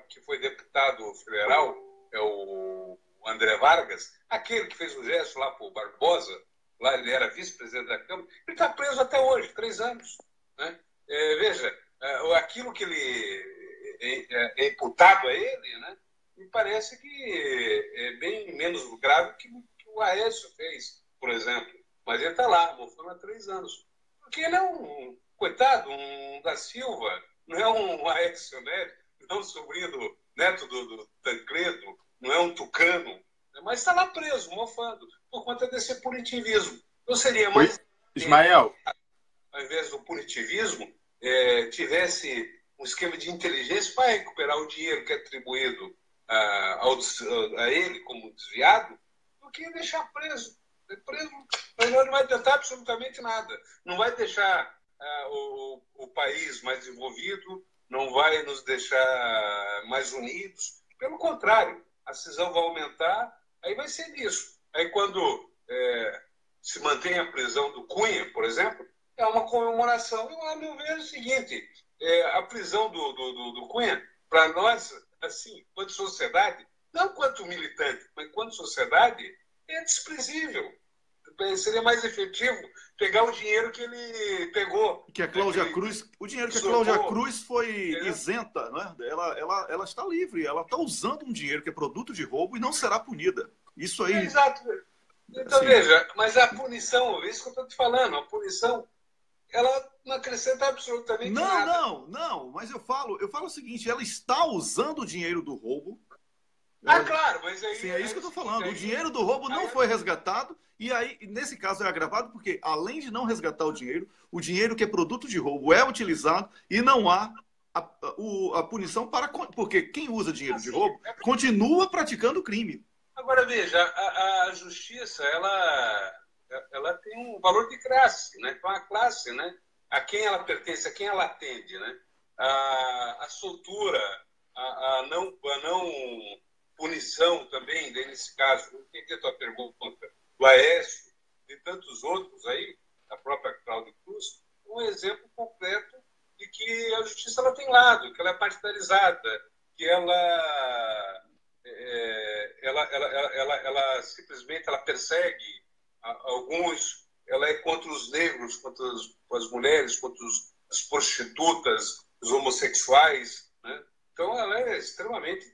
[SPEAKER 3] que foi deputado federal, é o André Vargas, aquele que fez o gesto lá para o Barbosa, lá ele era vice-presidente da Câmara, ele está preso até hoje, 3 anos. Né? Veja, aquilo que ele é imputado a ele, né, me parece que é bem menos grave que o Aécio fez, por exemplo. Mas ele está lá, mofando há 3 anos. Porque ele é um coitado, um da Silva, não é um Aécio Neves, não é um sobrinho neto do Tancredo, não é um tucano, mas está lá preso, mofando, por conta desse punitivismo. Não seria mais...
[SPEAKER 2] Ismael.
[SPEAKER 3] Ao invés do punitivismo, tivesse um esquema de inteligência para recuperar o dinheiro que é atribuído a ele como desviado, do que deixar preso. Preso, mas não vai tentar absolutamente nada. Não vai deixar o país mais desenvolvido, não vai nos deixar mais unidos. Pelo contrário, a cisão vai aumentar, aí vai ser nisso. Aí quando se mantém a prisão do Cunha, por exemplo, é uma comemoração. Eu, a meu ver, é o seguinte, a prisão do Cunha, para nós, assim, quanto sociedade, não quanto militante, mas quanto sociedade, é desprezível. Seria mais efetivo pegar o dinheiro que ele pegou.
[SPEAKER 1] Que a Cláudia Cruz, o dinheiro que a Cláudia Cruz foi isenta, né? Ela está livre, ela está usando um dinheiro que é produto de roubo e não será punida. Isso aí.
[SPEAKER 3] Exato. Então, assim, veja, mas a punição, isso que eu estou te falando, a punição, ela não acrescenta absolutamente nada.
[SPEAKER 1] Não, mas eu falo o seguinte, ela está usando o dinheiro do roubo,
[SPEAKER 3] Claro, mas aí...
[SPEAKER 1] Sim, é isso que eu estou falando. O dinheiro do roubo não foi resgatado, e aí, nesse caso, é agravado porque, além de não resgatar o dinheiro que é produto de roubo é utilizado e não há a punição para... Porque quem usa dinheiro de roubo continua praticando crime.
[SPEAKER 3] Agora, veja, a justiça, ela tem um valor de classe, né? Então, a classe, né? A quem ela pertence, a quem ela atende, né? A soltura, a não punição também, nesse caso, não entendi a tua pergunta, do Aécio e tantos outros aí, a própria Cláudia Cruz, um exemplo completo de que a justiça ela tem lado, que ela é partidarizada, que ela simplesmente ela persegue alguns, ela é contra os negros, contra as mulheres, contra as prostitutas, os homossexuais, né? Então ela é extremamente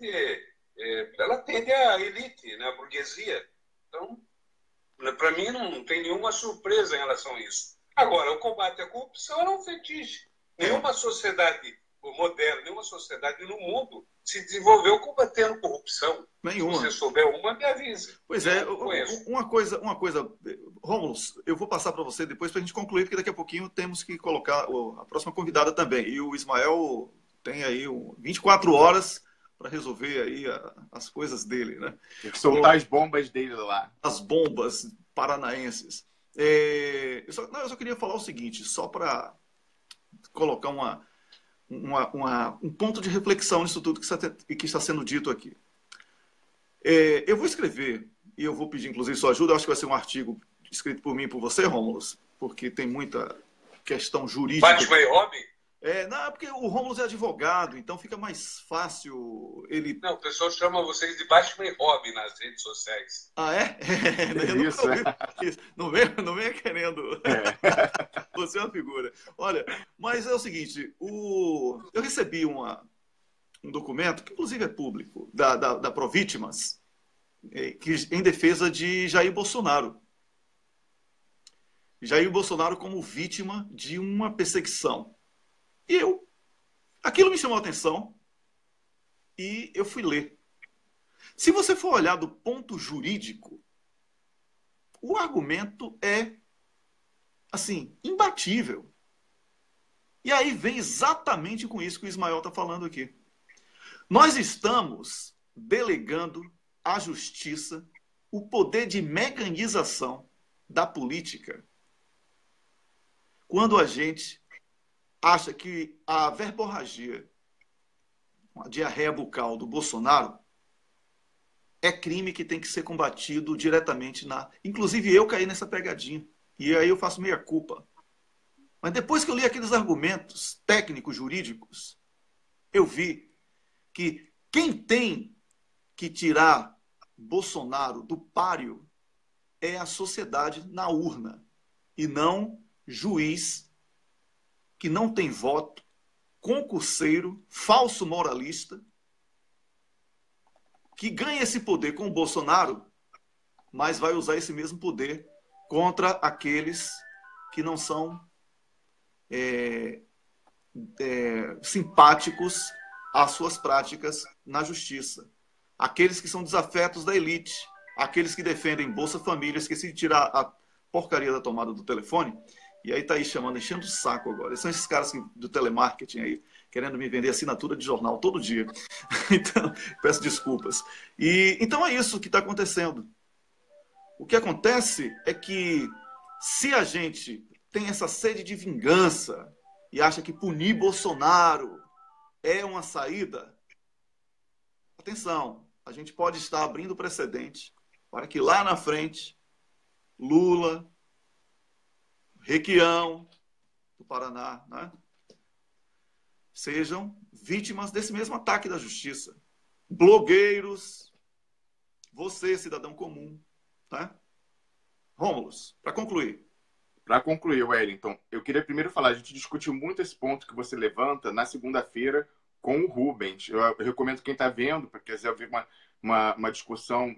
[SPEAKER 3] ela atende à elite, né, à burguesia. Então, para mim não tem nenhuma surpresa em relação a isso. Agora, o combate à corrupção é um fetiche. Nenhuma sociedade moderna, nenhuma sociedade no mundo se desenvolveu combatendo corrupção.
[SPEAKER 1] Nenhuma.
[SPEAKER 3] Se você souber uma, me avisa.
[SPEAKER 1] Pois é, uma coisa, Rômulo, eu vou passar para você depois para a gente concluir, porque daqui a pouquinho temos que colocar a próxima convidada também. E o Ismael tem aí 24 horas para resolver aí as coisas dele, né?
[SPEAKER 2] Tem que soltar as bombas dele lá.
[SPEAKER 1] As bombas paranaenses. Eu só queria falar o seguinte, só para colocar um ponto de reflexão nisso tudo que está sendo dito aqui. Eu vou escrever, e eu vou pedir inclusive sua ajuda, eu acho que vai ser um artigo escrito por mim e por você, Rômulo, porque tem muita questão jurídica.
[SPEAKER 3] Batman e Robin?
[SPEAKER 1] Não, porque o Rômulo é advogado, então fica mais fácil ele...
[SPEAKER 3] Não, o pessoal chama vocês de Batman e Robin nas redes sociais.
[SPEAKER 1] Ah, é?
[SPEAKER 2] Isso,
[SPEAKER 1] Não venha querendo. Você é uma figura. Olha, mas é o seguinte, eu recebi um documento, que inclusive é público, da Provítimas, em defesa de Jair Bolsonaro. Jair Bolsonaro como vítima de uma perseguição. E aquilo me chamou a atenção e eu fui ler. Se você for olhar do ponto jurídico, o argumento é, assim, imbatível. E aí vem exatamente com isso que o Ismael está falando aqui. Nós estamos delegando à justiça o poder de mecanização da política quando a gente acha que a verborragia, a diarreia bucal do Bolsonaro é crime que tem que ser combatido diretamente Inclusive eu caí nessa pegadinha. E aí eu faço meia culpa. Mas depois que eu li aqueles argumentos técnicos, jurídicos, eu vi que quem tem que tirar Bolsonaro do páreo é a sociedade na urna. E não juiz que não tem voto, concurseiro, falso moralista, que ganha esse poder com o Bolsonaro, mas vai usar esse mesmo poder contra aqueles que não são simpáticos às suas práticas na justiça. Aqueles que são desafetos da elite, aqueles que defendem Bolsa Família, esqueci de tirar a porcaria da tomada do telefone, e aí tá aí enchendo o saco agora. São esses caras do telemarketing aí, querendo me vender assinatura de jornal todo dia. Então, peço desculpas. Então é isso que está acontecendo. O que acontece é que se a gente tem essa sede de vingança e acha que punir Bolsonaro é uma saída, atenção, a gente pode estar abrindo precedente para que lá na frente Lula, Requião, do Paraná, né, sejam vítimas desse mesmo ataque da justiça. Blogueiros, você, cidadão comum. Tá? Rômulo, para concluir.
[SPEAKER 2] Para concluir, Wellington, eu queria primeiro falar, a gente discutiu muito esse ponto que você levanta na segunda-feira com o Rubens. Eu recomendo quem está vendo, para quiser ouvir uma discussão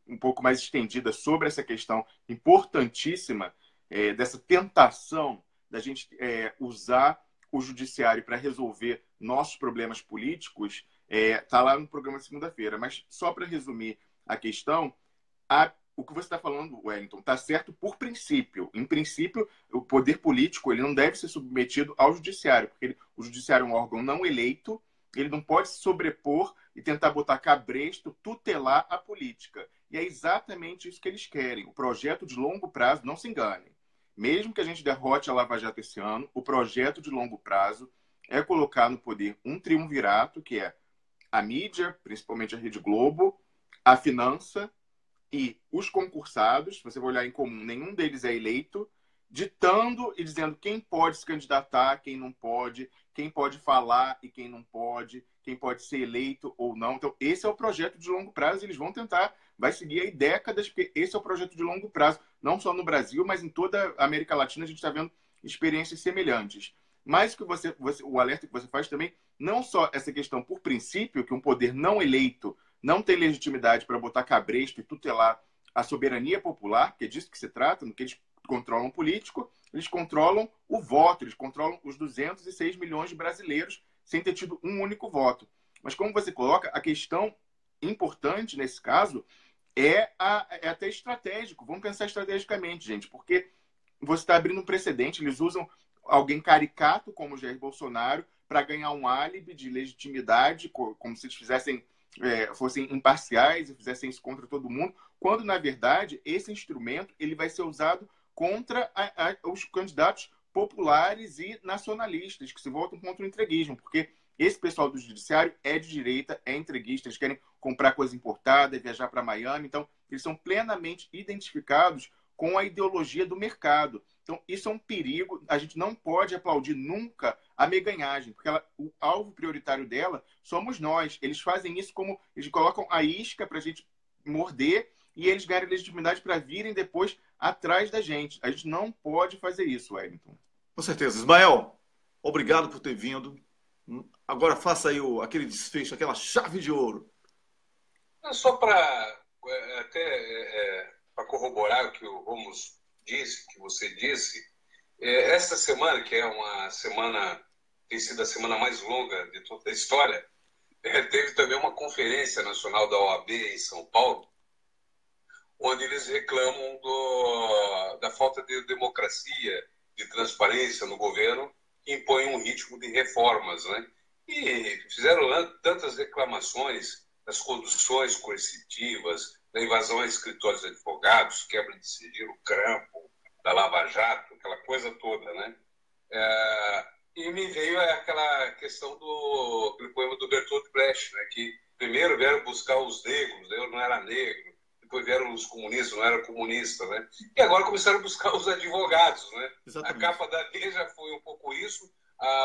[SPEAKER 2] um pouco mais estendida sobre essa questão importantíssima dessa tentação da gente usar o judiciário para resolver nossos problemas políticos, Tá lá no programa de segunda-feira. Mas só para resumir a questão, o que você está falando, Wellington, está certo por princípio. Em princípio, o poder político ele não deve ser submetido ao judiciário, porque o judiciário é um órgão não eleito, ele não pode se sobrepor e tentar botar cabresto, tutelar a política. E é exatamente isso que eles querem. O projeto de longo prazo, não se enganem. Mesmo que a gente derrote a Lava Jato esse ano, o projeto de longo prazo é colocar no poder um triunvirato, que é a mídia, principalmente a Rede Globo, a finança e os concursados. Você vai olhar em comum, nenhum deles é eleito, ditando e dizendo quem pode se candidatar, quem não pode, quem pode falar e quem não pode, quem pode ser eleito ou não. Então, esse é o projeto de longo prazo. Eles vão tentar, vai seguir aí décadas, porque esse é o projeto de longo prazo, não só no Brasil, mas em toda a América Latina a gente está vendo experiências semelhantes. Mas que o alerta que você faz também, não só essa questão por princípio, que um poder não eleito não tem legitimidade para botar cabresto e tutelar a soberania popular, que é disso que se trata, no que eles controlam o político, eles controlam o voto, eles controlam os 206 milhões de brasileiros sem ter tido um único voto. Mas como você coloca, a questão importante nesse caso é até estratégico. Vamos pensar estrategicamente, gente, porque você está abrindo um precedente, eles usam alguém caricato como o Jair Bolsonaro para ganhar um álibi de legitimidade, como se eles fossem imparciais e fizessem isso contra todo mundo, quando, na verdade, esse instrumento ele vai ser usado contra os candidatos populares e nacionalistas, que se voltam contra o entreguismo, porque esse pessoal do judiciário é de direita, é entreguista, eles querem comprar coisa importada, viajar para Miami, então eles são plenamente identificados com a ideologia do mercado. Então, isso é um perigo. A gente não pode aplaudir nunca a meganhagem, porque o alvo prioritário dela somos nós. Eles fazem isso como... Eles colocam a isca para a gente morder e eles ganham legitimidade para virem depois atrás da gente. A gente não pode fazer isso, Wellington.
[SPEAKER 1] Com certeza. Ismael, obrigado por ter vindo. Agora faça aí aquele desfecho, aquela chave de ouro.
[SPEAKER 3] Só para corroborar o que o Romulus disse, que você disse, esta semana, que é uma semana, tem sido a semana mais longa de toda a história, teve também uma conferência nacional da OAB em São Paulo, onde eles reclamam da falta de democracia, de transparência no governo, que impõe um ritmo de reformas, né? E fizeram tantas reclamações das conduções coercitivas, da invasão a escritórios de advogados, quebra de sigilo, crampo, da Lava Jato, aquela coisa toda, né? E me veio aquela questão aquele poema do Bertolt Brecht, né? Que primeiro vieram buscar os negros, eu não era negro, depois vieram os comunistas, não era comunista, né? E agora começaram a buscar os advogados, né? Exatamente. A capa da Veja foi um pouco isso.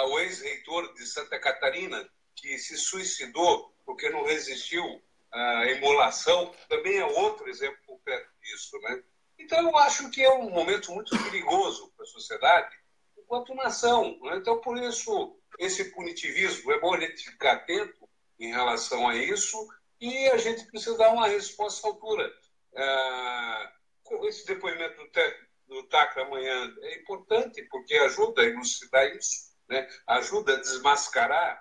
[SPEAKER 3] O ex-reitor de Santa Catarina, que se suicidou porque não resistiu à emulação, também é outro exemplo concreto disso, né? Então, eu acho que é um momento muito perigoso para a sociedade, enquanto nação, né? Então, por isso, esse punitivismo, é bom a gente ficar atento em relação a isso e a gente precisa dar uma resposta à altura. Esse depoimento do Tacla amanhã é importante, porque ajuda a elucidar isso, né? Ajuda a desmascarar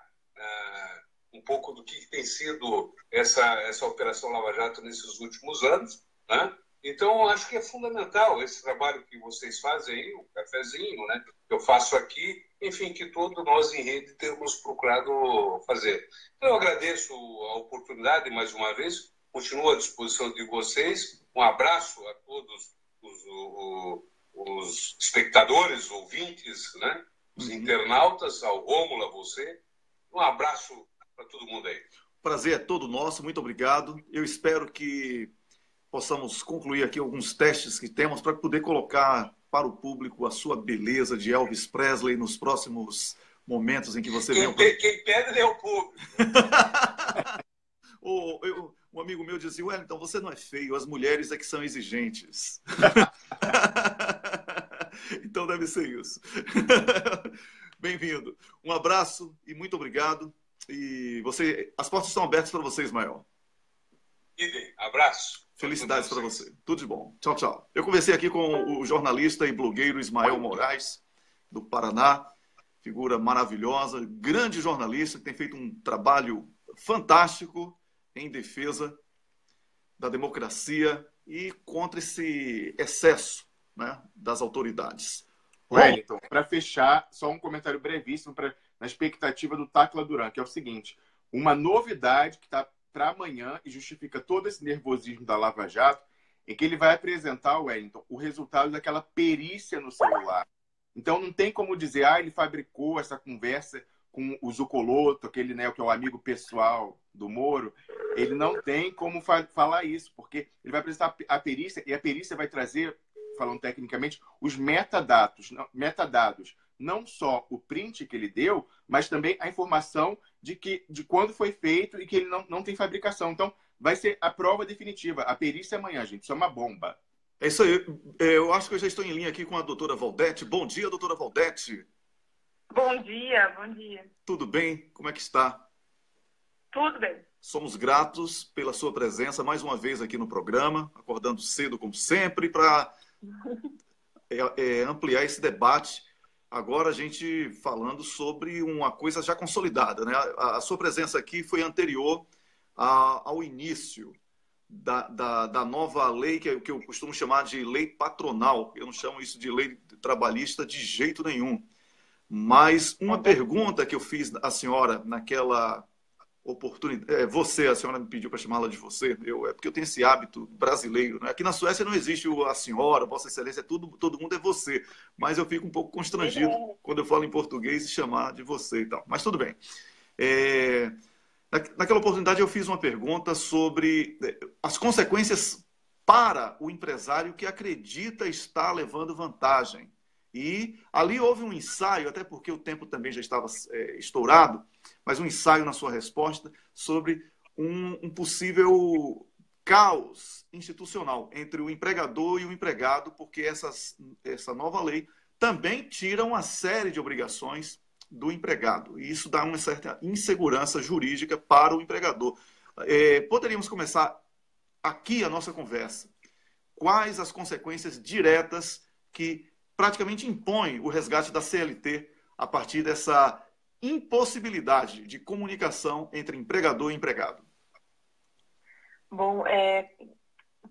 [SPEAKER 3] um pouco do que tem sido essa Operação Lava Jato nesses últimos anos, né? Então, acho que é fundamental esse trabalho que vocês fazem aí, o cafezinho, né? Que eu faço aqui, enfim, que todos nós em rede temos procurado fazer. Então, eu agradeço a oportunidade mais uma vez, continuo à disposição de vocês. Um abraço a todos os espectadores, ouvintes, né? Os internautas, ao Rômulo, a você. Um abraço para todo mundo aí.
[SPEAKER 1] O prazer é todo nosso, muito obrigado. Eu espero que possamos concluir aqui alguns testes que temos para poder colocar para o público a sua beleza de Elvis Presley nos próximos momentos em que você venha...
[SPEAKER 3] Quem pede é o público.
[SPEAKER 1] Um amigo meu dizia, Wellington, você não é feio, as mulheres é que são exigentes. Então deve ser isso. Bem-vindo. Um abraço e muito obrigado. E as portas estão abertas para você, Ismael.
[SPEAKER 3] Idem. Abraço.
[SPEAKER 1] Felicidades para você. Tudo de bom. Tchau, tchau. Eu conversei aqui com o jornalista e blogueiro Ismael Moraes, do Paraná. Figura maravilhosa, grande jornalista, que tem feito um trabalho fantástico em defesa da democracia e contra esse excesso, né, das autoridades.
[SPEAKER 2] Wellington, para fechar, só um comentário brevíssimo na expectativa do Tacla Duran, que é o seguinte: uma novidade que está para amanhã e justifica todo esse nervosismo da Lava Jato é que ele vai apresentar, Wellington, o resultado daquela perícia no celular. Então não tem como dizer, ele fabricou essa conversa com o Zucoloto, aquele, né, que é o amigo pessoal do Moro. Ele não tem como falar isso, porque ele vai apresentar a perícia e a perícia vai trazer, falando tecnicamente, os metadados, não só o print que ele deu, mas também a informação de quando foi feito e que ele não tem fabricação. Então, vai ser a prova definitiva. A perícia amanhã, gente. Isso é uma bomba.
[SPEAKER 1] É isso aí. Eu acho que eu já estou em linha aqui com a doutora Valdete. Bom dia, doutora Valdete.
[SPEAKER 4] Bom dia, bom dia.
[SPEAKER 1] Tudo bem? Como é que está?
[SPEAKER 4] Tudo bem.
[SPEAKER 1] Somos gratos pela sua presença mais uma vez aqui no programa, acordando cedo como sempre, para ampliar esse debate. Agora a gente falando sobre uma coisa já consolidada, né? A sua presença aqui foi anterior ao início da nova lei, que eu costumo chamar de lei patronal. Eu não chamo isso de lei trabalhista de jeito nenhum. Mas uma pergunta que eu fiz à senhora naquela oportunidade... a senhora me pediu para chamá-la de você. É porque eu tenho esse hábito brasileiro, né? Aqui na Suécia não existe a senhora, Vossa Excelência, todo mundo é você. Mas eu fico um pouco constrangido quando eu falo em português e chamar de você e tal. Mas tudo bem. Naquela oportunidade eu fiz uma pergunta sobre as consequências para o empresário que acredita estar levando vantagem. E ali houve um ensaio, até porque o tempo também já estava estourado, mas um ensaio na sua resposta sobre um possível caos institucional entre o empregador e o empregado, porque essa nova lei também tira uma série de obrigações do empregado. E isso dá uma certa insegurança jurídica para o empregador. Poderíamos começar aqui a nossa conversa. Quais as consequências diretas que praticamente impõem o resgate da CLT a partir dessa impossibilidade de comunicação entre empregador e empregado?
[SPEAKER 4] Bom,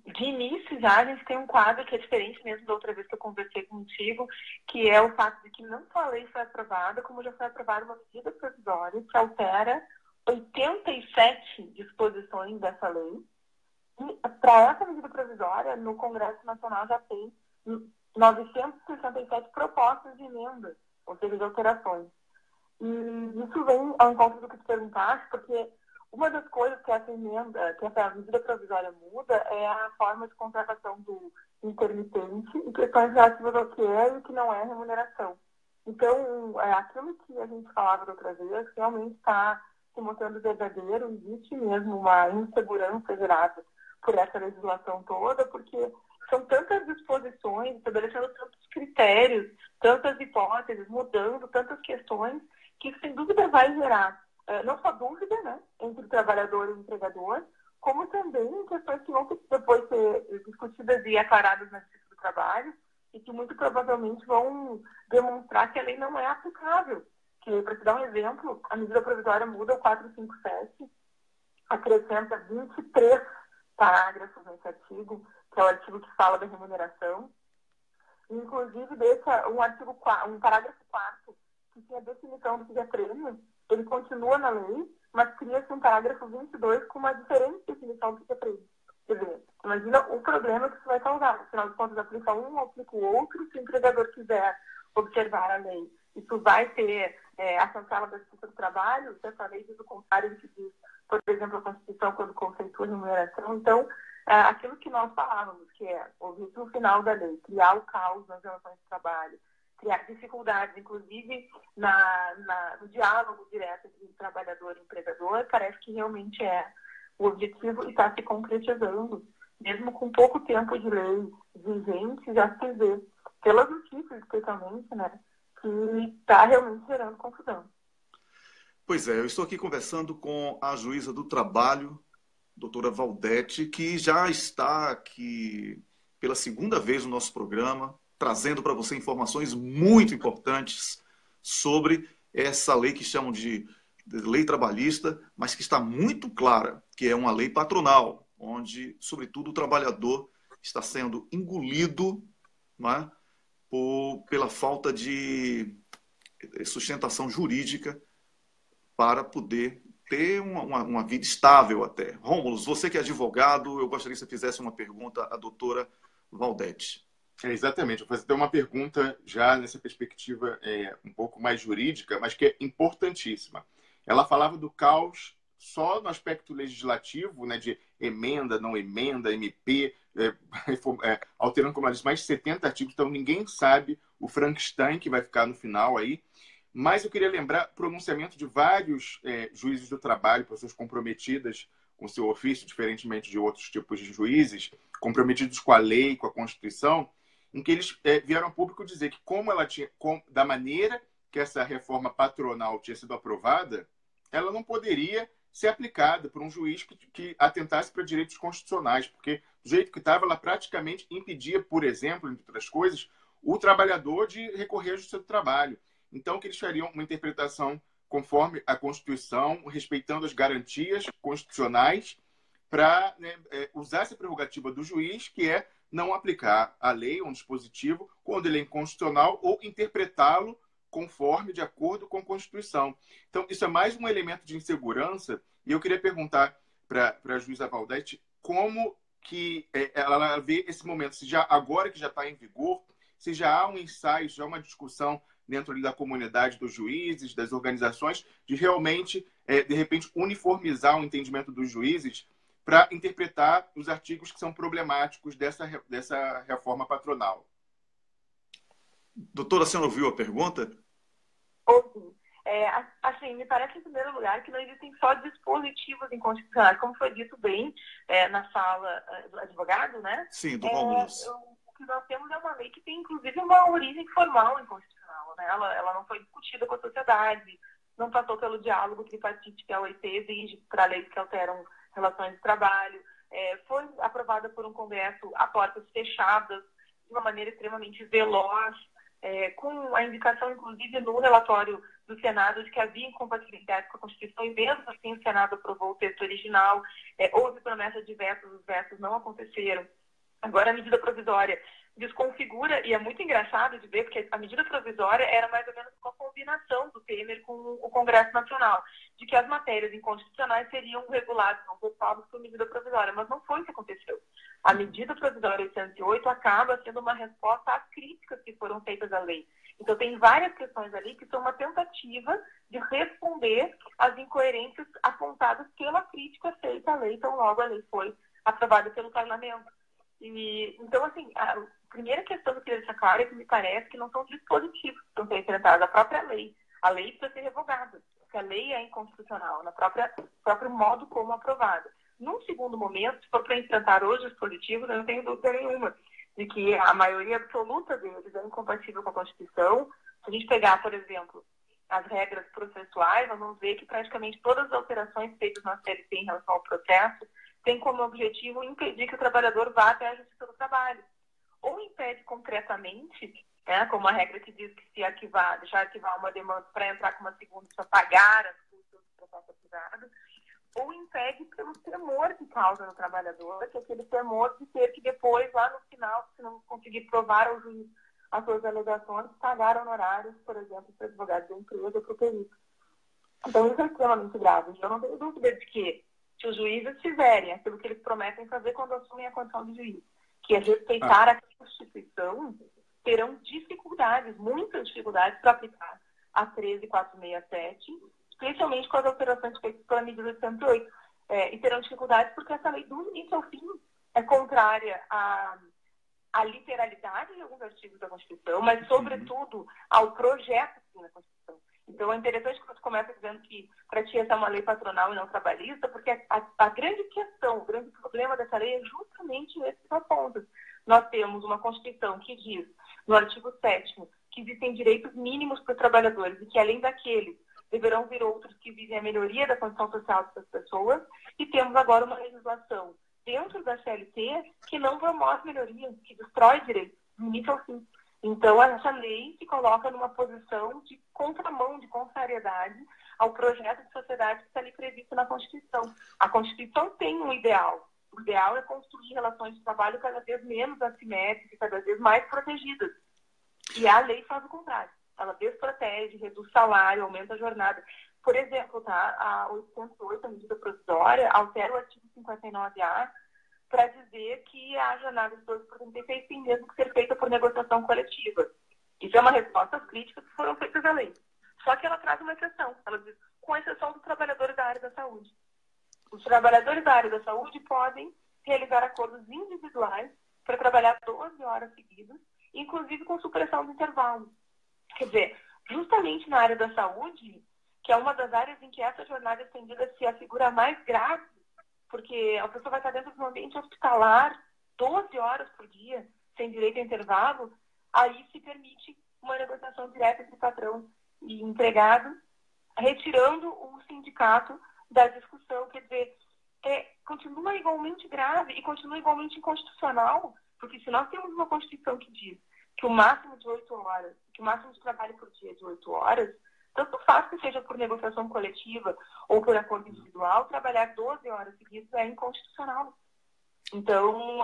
[SPEAKER 4] de início já a gente tem um quadro que é diferente mesmo da outra vez que eu conversei contigo, que é o fato de que não só a lei foi aprovada, como já foi aprovada uma medida provisória que altera 87 disposições dessa lei. E para essa medida provisória, no Congresso Nacional já tem 967 propostas de emenda, ou seja, de alterações. E isso vem ao encontro do que tu perguntaste, porque uma das coisas que essa medida provisória muda é a forma de contratação do intermitente e questões relativas ao que é e o que não é remuneração. Então, aquilo que a gente falava da outra vez realmente está se mostrando verdadeiro. Existe mesmo uma insegurança gerada por essa legislação toda, porque são tantas disposições, estabelecendo tantos critérios, tantas hipóteses, mudando tantas questões, que isso, sem dúvida, vai gerar não só dúvida, né, entre o trabalhador e o empregador, como também questões que vão depois ser discutidas e aclaradas na Justiça do Trabalho e que muito provavelmente vão demonstrar que a lei não é aplicável. Que, para te dar um exemplo, a medida provisória muda o 457, acrescenta 23 parágrafos nesse artigo, que é o artigo que fala da remuneração. Inclusive, deixa um parágrafo 4º, que tinha a definição do que é prêmio, ele continua na lei, mas cria-se um parágrafo 22 com uma diferente definição do que é prêmio. Quer dizer, imagina o problema que isso vai causar. Afinal de contas, aplica um, aplica o outro. Se o empregador quiser observar a lei, isso vai ter a chancela da Justiça do Trabalho. Se essa lei diz o contrário do que diz, por exemplo, a Constituição, quando conceitua a remuneração. Então, aquilo que nós falávamos, que é o objetivo final da lei, criar o caos nas relações de trabalho, criar dificuldades, inclusive no diálogo direto entre o trabalhador e o empregador, parece que realmente é o objetivo e está se concretizando. Mesmo com pouco tempo de lei vigente, já se vê, pelas notícias especialmente, né, que está realmente gerando confusão.
[SPEAKER 1] Pois é, eu estou aqui conversando com a juíza do trabalho, doutora Valdete, que já está aqui pela segunda vez no nosso programa, trazendo para você informações muito importantes sobre essa lei que chamam de lei trabalhista, mas que está muito clara, que é uma lei patronal, onde, sobretudo, o trabalhador está sendo engolido, não é, pela falta de sustentação jurídica para poder ter uma vida estável até. Rômulo, você que é advogado, eu gostaria que você fizesse uma pergunta à doutora Valdete.
[SPEAKER 2] Exatamente, eu vou fazer uma pergunta já nessa perspectiva um pouco mais jurídica, mas que é importantíssima. Ela falava do caos só no aspecto legislativo, né, de emenda, não emenda, MP, alterando, como ela disse, mais de 70 artigos, então ninguém sabe o Frankenstein que vai ficar no final aí. Mas eu queria lembrar o pronunciamento de vários juízes do trabalho, pessoas comprometidas com seu ofício, diferentemente de outros tipos de juízes, comprometidos com a lei, com a Constituição, em que eles vieram ao público dizer que da maneira que essa reforma patronal tinha sido aprovada, ela não poderia ser aplicada por um juiz que atentasse para direitos constitucionais, porque do jeito que estava, ela praticamente impedia, por exemplo, entre outras coisas, o trabalhador de recorrer à Justiça do Trabalho. Então, que eles fariam uma interpretação conforme a Constituição, respeitando as garantias constitucionais, para usar essa prerrogativa do juiz, que é não aplicar a lei, um dispositivo, quando ele é inconstitucional, ou interpretá-lo conforme, de acordo com a Constituição. Então, isso é mais um elemento de insegurança, e eu queria perguntar para a juíza Valdete como que ela vê esse momento, se já agora que já está em vigor, se já há um ensaio, já há uma discussão dentro ali da comunidade dos juízes, das organizações, de realmente, de repente, uniformizar o entendimento dos juízes para interpretar os artigos que são problemáticos dessa reforma patronal.
[SPEAKER 1] Doutora, a senhora ouviu a pergunta?
[SPEAKER 4] Ouvi. Assim, me parece, em primeiro lugar, que não existem só dispositivos inconstitucionais, como foi dito bem na fala do advogado, né?
[SPEAKER 1] Sim, do Rômulo.
[SPEAKER 4] O que nós temos é uma lei que tem, inclusive, uma origem formal inconstitucional, né? Ela não foi discutida com a sociedade, não passou pelo diálogo tripartite que a OIT exige para leis que alteram relações de trabalho, foi aprovada por um Congresso a portas fechadas, de uma maneira extremamente veloz, com a indicação, inclusive, no relatório do Senado, de que havia incompatibilidade com a Constituição, e mesmo assim o Senado aprovou o texto original. Houve promessa de vetos, os vetos não aconteceram. Agora, a medida provisória desconfigura, e é muito engraçado de ver, porque a medida provisória era mais ou menos uma combinação do Temer com o Congresso Nacional, de que as matérias inconstitucionais seriam reguladas, não votadas por medida provisória, mas não foi o que aconteceu. A medida provisória 808 acaba sendo uma resposta às críticas que foram feitas à lei. Então, tem várias questões ali que são uma tentativa de responder às incoerências apontadas pela crítica feita à lei, então logo a lei foi aprovada pelo Parlamento. Então, assim, a primeira questão que eu queria deixar claro é que me parece que não são dispositivos que estão sendo enfrentados, a própria lei. A lei precisa ser revogada, porque a lei é inconstitucional, no próprio modo como aprovada. Num segundo momento, se for para enfrentar os dispositivos, eu não tenho dúvida nenhuma de que a maioria absoluta deles é incompatível com a Constituição. Se a gente pegar, por exemplo, as regras processuais, nós vamos ver que praticamente todas as alterações feitas na CLT em relação ao processo tem como objetivo impedir que o trabalhador vá até a Justiça do Trabalho. Ou impede concretamente, como a regra que diz que se deixar arquivar uma demanda para entrar com uma segunda, precisa pagar as custas do processo arquivado, ou impede pelo temor que causa no trabalhador, que é aquele temor de ter que depois, lá no final, se não conseguir provar ao juiz as suas alegações, pagar honorários, por exemplo, para advogado da empresa ou para o perito. Então, isso é extremamente grave. Eu não tenho dúvida de que, se os juízes fizerem aquilo que eles prometem fazer quando assumem a condição de juiz, que é respeitar a Constituição, terão dificuldades, muitas dificuldades, para aplicar a 13467, especialmente com as alterações feitas pela medida 108. E terão dificuldades porque essa lei, do início ao fim, é contrária à literalidade de alguns artigos da Constituição, mas, sobretudo, ao projeto da Constituição. Então, é interessante que você começa dizendo que, para ti, essa é uma lei patronal e não trabalhista, porque a grande questão, o grande problema dessa lei é justamente esses apontos. Nós temos uma Constituição que diz, no artigo 7º, que existem direitos mínimos para os trabalhadores e que, além daqueles, deverão vir outros que visem a melhoria da condição social dessas pessoas, e temos agora uma legislação dentro da CLT que não promove melhoria, que destrói direitos, do início ao fim. Então, essa lei se coloca numa posição de contramão, de contrariedade ao projeto de sociedade que está ali previsto na Constituição. A Constituição tem um ideal. O ideal é construir relações de trabalho cada vez menos assimétricas, cada vez mais protegidas. E a lei faz o contrário. Ela desprotege, reduz salário, aumenta a jornada. Por exemplo, a 808, a medida provisória, altera o artigo 59A para dizer que a jornada de 12 por 36 tem mesmo que ser feita por negociação coletiva. Isso é uma resposta às críticas que foram feitas à lei. Só que ela traz uma exceção. Ela diz, com exceção dos trabalhadores da área da saúde. Os trabalhadores da área da saúde podem realizar acordos individuais para trabalhar 12 horas seguidas, inclusive com supressão do intervalo. Quer dizer, justamente na área da saúde, que é uma das áreas em que essa jornada estendida se afigura mais grave, porque a pessoa vai estar dentro de um ambiente hospitalar 12 horas por dia, sem direito a intervalo, aí se permite uma negociação direta entre patrão e empregado, retirando o sindicato da discussão. Quer dizer, continua igualmente grave e continua igualmente inconstitucional, porque se nós temos uma Constituição que diz que o máximo de 8 horas, que o máximo de trabalho por dia é de 8 horas, tanto faz que seja por negociação coletiva ou por acordo individual, trabalhar 12 horas seguidas é inconstitucional. Então,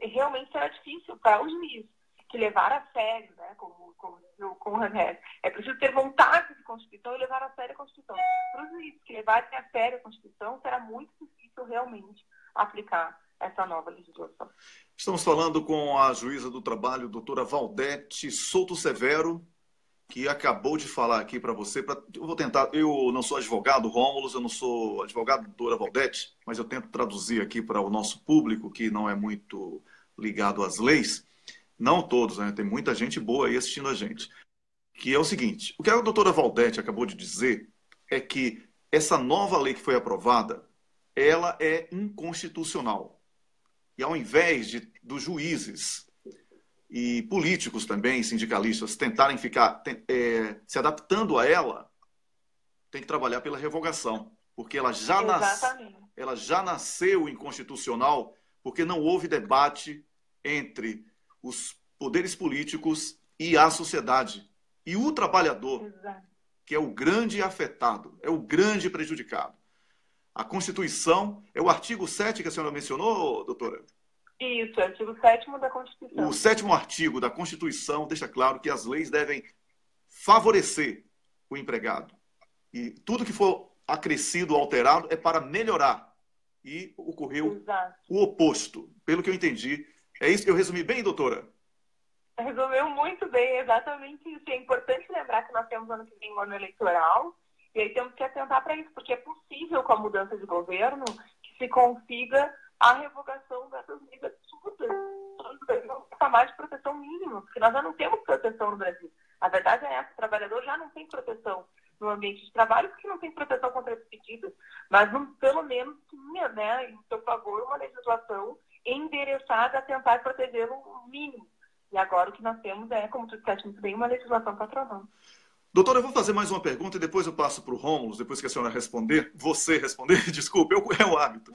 [SPEAKER 4] realmente será difícil para o juiz que levar a sério, né, como diz o Conrad Hess, é preciso ter vontade de Constituição e levar a sério a Constituição. Para os juízes que levarem a sério a Constituição, será muito difícil realmente aplicar essa nova legislação.
[SPEAKER 1] Estamos falando com a juíza do trabalho, doutora Valdete Souto Severo, que acabou de falar aqui para você. Eu vou tentar, eu não sou advogado, Rômulo, eu não sou advogado, doutora Valdete, mas eu tento traduzir aqui para o nosso público, que não é muito ligado às leis. Não todos, né? Tem muita gente boa aí assistindo a gente. Que é o seguinte, o que a doutora Valdete acabou de dizer é que essa nova lei que foi aprovada, ela é inconstitucional. E ao invés dos juízes e políticos também, sindicalistas, tentarem ficar se adaptando a ela, tem que trabalhar pela revogação. Porque ela já nasceu inconstitucional, porque não houve debate entre os poderes políticos e a sociedade. E o trabalhador, que é o grande afetado, é o grande prejudicado. A Constituição, é o artigo 7 que a senhora mencionou, doutora?
[SPEAKER 4] Isso, é o artigo 7º da Constituição. O
[SPEAKER 1] 7º artigo da Constituição deixa claro que as leis devem favorecer o empregado. E tudo que for acrescido ou alterado é para melhorar. E ocorreu o oposto, pelo que eu entendi. É isso que eu resumi bem, doutora?
[SPEAKER 4] Resumiu muito bem, exatamente isso. É importante lembrar que nós temos ano que vem um ano eleitoral, e aí temos que atentar para isso, porque é possível, com a mudança de governo, que se consiga a revogação dessas leis absurdas, um patamar de proteção mínima, porque nós já não temos proteção no Brasil. A verdade é essa, o trabalhador já não tem proteção no ambiente de trabalho, porque não tem proteção contra despedidas, mas pelo menos tinha, né, em seu favor, uma legislação endereçada a tentar protegê-lo o mínimo. E agora o que nós temos é, como tu disseste muito bem, uma legislação patronal.
[SPEAKER 1] Doutora, eu vou fazer mais uma pergunta e depois eu passo para o Rômulo, depois que a senhora responder. Você responder, desculpe, é o hábito.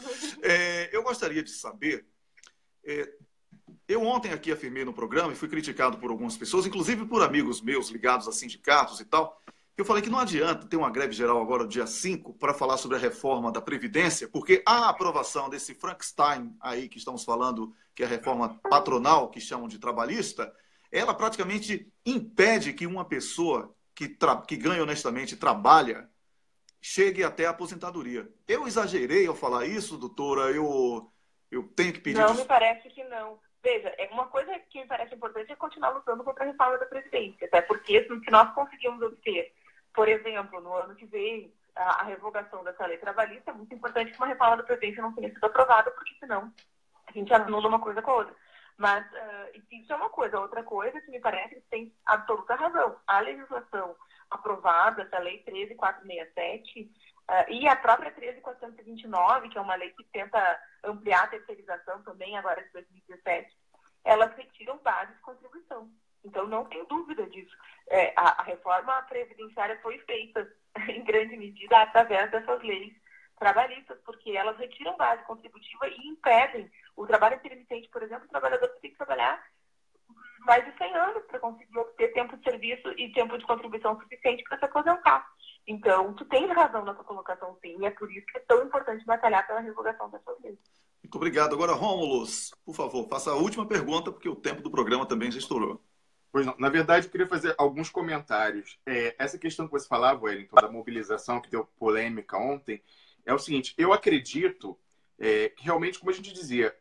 [SPEAKER 1] Eu gostaria de saber... eu ontem aqui afirmei no programa e fui criticado por algumas pessoas, inclusive por amigos meus ligados a sindicatos e tal, que eu falei que não adianta ter uma greve geral agora, dia 5, para falar sobre a reforma da Previdência, porque a aprovação desse Frankenstein aí que estamos falando, que é a reforma patronal, que chamam de trabalhista, ela praticamente impede que uma pessoa que ganha honestamente, trabalha, chegue até a aposentadoria. Eu exagerei ao falar isso, doutora? Eu tenho que pedir...
[SPEAKER 4] Não, me parece que não. Veja, uma coisa que me parece importante é continuar lutando contra a reforma da Previdência, até porque se nós conseguimos obter, por exemplo, no ano que vem, a revogação dessa lei trabalhista, é muito importante que uma reforma da Previdência não tenha sido aprovada, porque senão a gente anula uma coisa com a outra. Mas isso é uma coisa. Outra coisa que me parece que tem absoluta razão. A legislação aprovada, essa lei 13.467, e a própria 13.429, que é uma lei que tenta ampliar a terceirização também, agora de 2017, elas retiram base de contribuição. Então, não tenho dúvida disso. A reforma previdenciária foi feita, em grande medida, através dessas leis trabalhistas, porque elas retiram base contributiva e impedem o trabalho intermitente. Por exemplo, o trabalhador tem que trabalhar mais de 100 anos para conseguir obter tempo de serviço e tempo de contribuição suficiente para se aposentar. Então, tu tens razão na tua colocação, sim, e é por isso que é tão importante batalhar pela revogação dessas leis.
[SPEAKER 1] Muito obrigado. Agora, Rômulus, por favor, faça a última pergunta, porque o tempo do programa também já estourou.
[SPEAKER 2] Pois não. Na verdade, eu queria fazer alguns comentários. Essa questão que você falava, Wellington, da mobilização, que deu polêmica ontem, é o seguinte, eu acredito que realmente, como a gente dizia,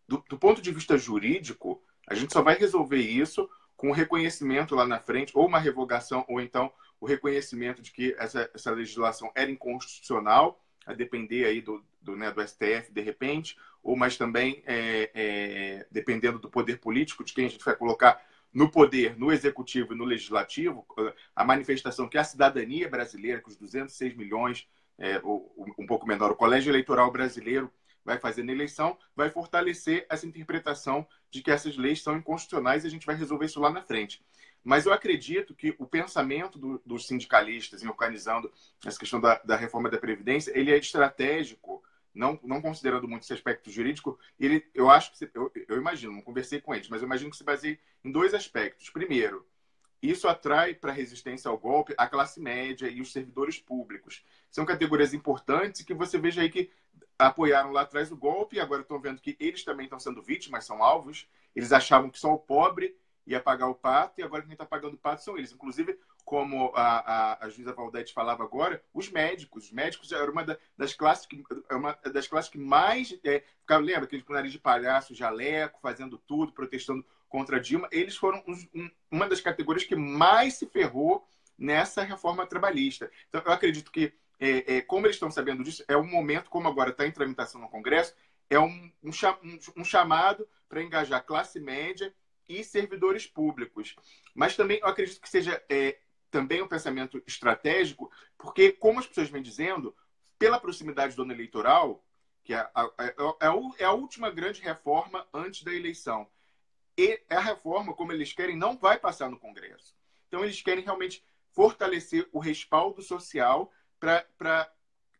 [SPEAKER 2] do ponto de vista jurídico, a gente só vai resolver isso com o reconhecimento lá na frente, ou uma revogação, ou então o reconhecimento de que essa legislação era inconstitucional, a depender aí do STF, de repente, ou mas também dependendo do poder político, de quem a gente vai colocar no poder, no executivo e no legislativo, a manifestação que a cidadania brasileira, que os 206 milhões, um pouco menor, o colégio eleitoral brasileiro vai fazer na eleição, vai fortalecer essa interpretação de que essas leis são inconstitucionais e a gente vai resolver isso lá na frente. Mas eu acredito que o pensamento dos sindicalistas em organizando essa questão da reforma da Previdência, ele é estratégico, não considerando muito esse aspecto jurídico, eu acho que, eu imagino, não conversei com eles, mas eu imagino que se baseie em dois aspectos. Primeiro, isso atrai para a resistência ao golpe a classe média e os servidores públicos. São categorias importantes que você veja aí que apoiaram lá atrás o golpe e agora estão vendo que eles também estão sendo vítimas, são alvos. Eles achavam que só o pobre ia pagar o pato e agora quem está pagando o pato são eles. Inclusive, como a juíza Valdete falava agora, os médicos. Os médicos eram uma das classes que mais... lembra aqueles com nariz de palhaço, jaleco, fazendo tudo, protestando contra a Dilma. Eles foram uma das categorias que mais se ferrou nessa reforma trabalhista. Então, eu acredito que, como eles estão sabendo disso, é um momento, como agora está em tramitação no Congresso, é um chamado para engajar classe média e servidores públicos. Mas também eu acredito que seja também um pensamento estratégico, porque, como as pessoas vêm dizendo, pela proximidade do ano eleitoral, que é a última grande reforma antes da eleição, e a reforma, como eles querem, não vai passar no Congresso. Então, eles querem realmente fortalecer o respaldo social para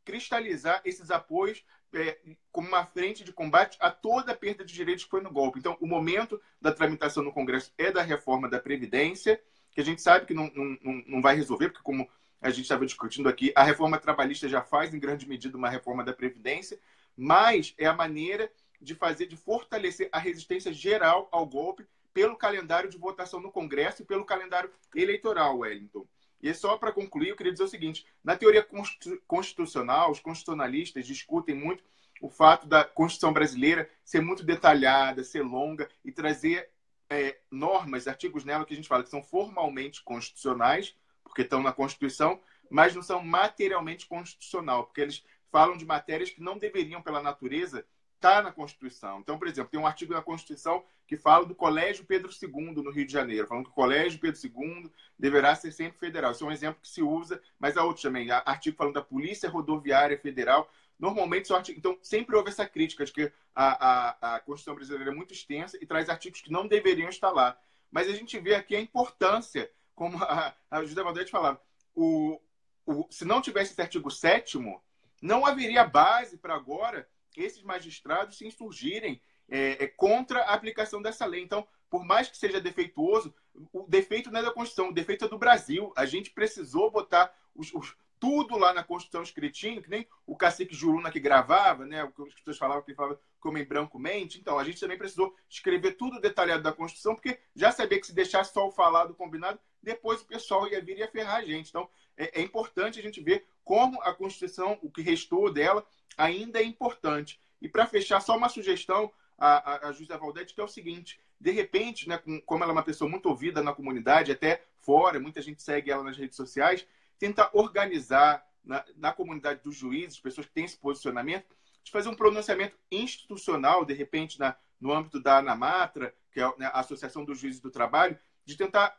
[SPEAKER 2] cristalizar esses apoios como uma frente de combate a toda a perda de direitos que foi no golpe. Então, o momento da tramitação no Congresso é da reforma da Previdência, que a gente sabe que não vai resolver, porque, como a gente estava discutindo aqui, a reforma trabalhista já faz, em grande medida, uma reforma da Previdência, mas é a maneira de fortalecer a resistência geral ao golpe pelo calendário de votação no Congresso e pelo calendário eleitoral, Wellington. E só para concluir, eu queria dizer o seguinte, na teoria constitucional, os constitucionalistas discutem muito o fato da Constituição brasileira ser muito detalhada, ser longa e trazer normas, artigos nela que a gente fala que são formalmente constitucionais, porque estão na Constituição, mas não são materialmente constitucional, porque eles falam de matérias que não deveriam, pela natureza, estar na Constituição. Então, por exemplo, tem um artigo na Constituição que fala do Colégio Pedro II, no Rio de Janeiro, falando que o Colégio Pedro II deverá ser sempre federal. Isso é um exemplo que se usa, mas há outros também. Há artigo falando da Polícia Rodoviária Federal. Normalmente são artigos... Então, sempre houve essa crítica de que a Constituição brasileira é muito extensa e traz artigos que não deveriam estar lá. Mas a gente vê aqui a importância, como a José Valdete falava, se não tivesse esse artigo 7º, não haveria base para agora esses magistrados se insurgirem contra a aplicação dessa lei. Então, por mais que seja defeituoso, o defeito não é da Constituição, o defeito é do Brasil. A gente precisou botar tudo lá na Constituição escritinho, que nem o cacique Juruna que gravava, né? O que as pessoas falavam que ele falava como em branco mente. Então, a gente também precisou escrever tudo detalhado da Constituição, porque já sabia que se deixasse só o falado combinado, depois o pessoal ia vir e ia ferrar a gente. Então, é importante a gente ver como a Constituição, o que restou dela, ainda é importante. E para fechar, só uma sugestão à juíza Valdete, que é o seguinte, de repente, né, como ela é uma pessoa muito ouvida na comunidade, até fora, muita gente segue ela nas redes sociais, tentar organizar na comunidade dos juízes, pessoas que têm esse posicionamento, de fazer um pronunciamento institucional, de repente, no âmbito da ANAMATRA, que é a Associação dos Juízes do Trabalho, de tentar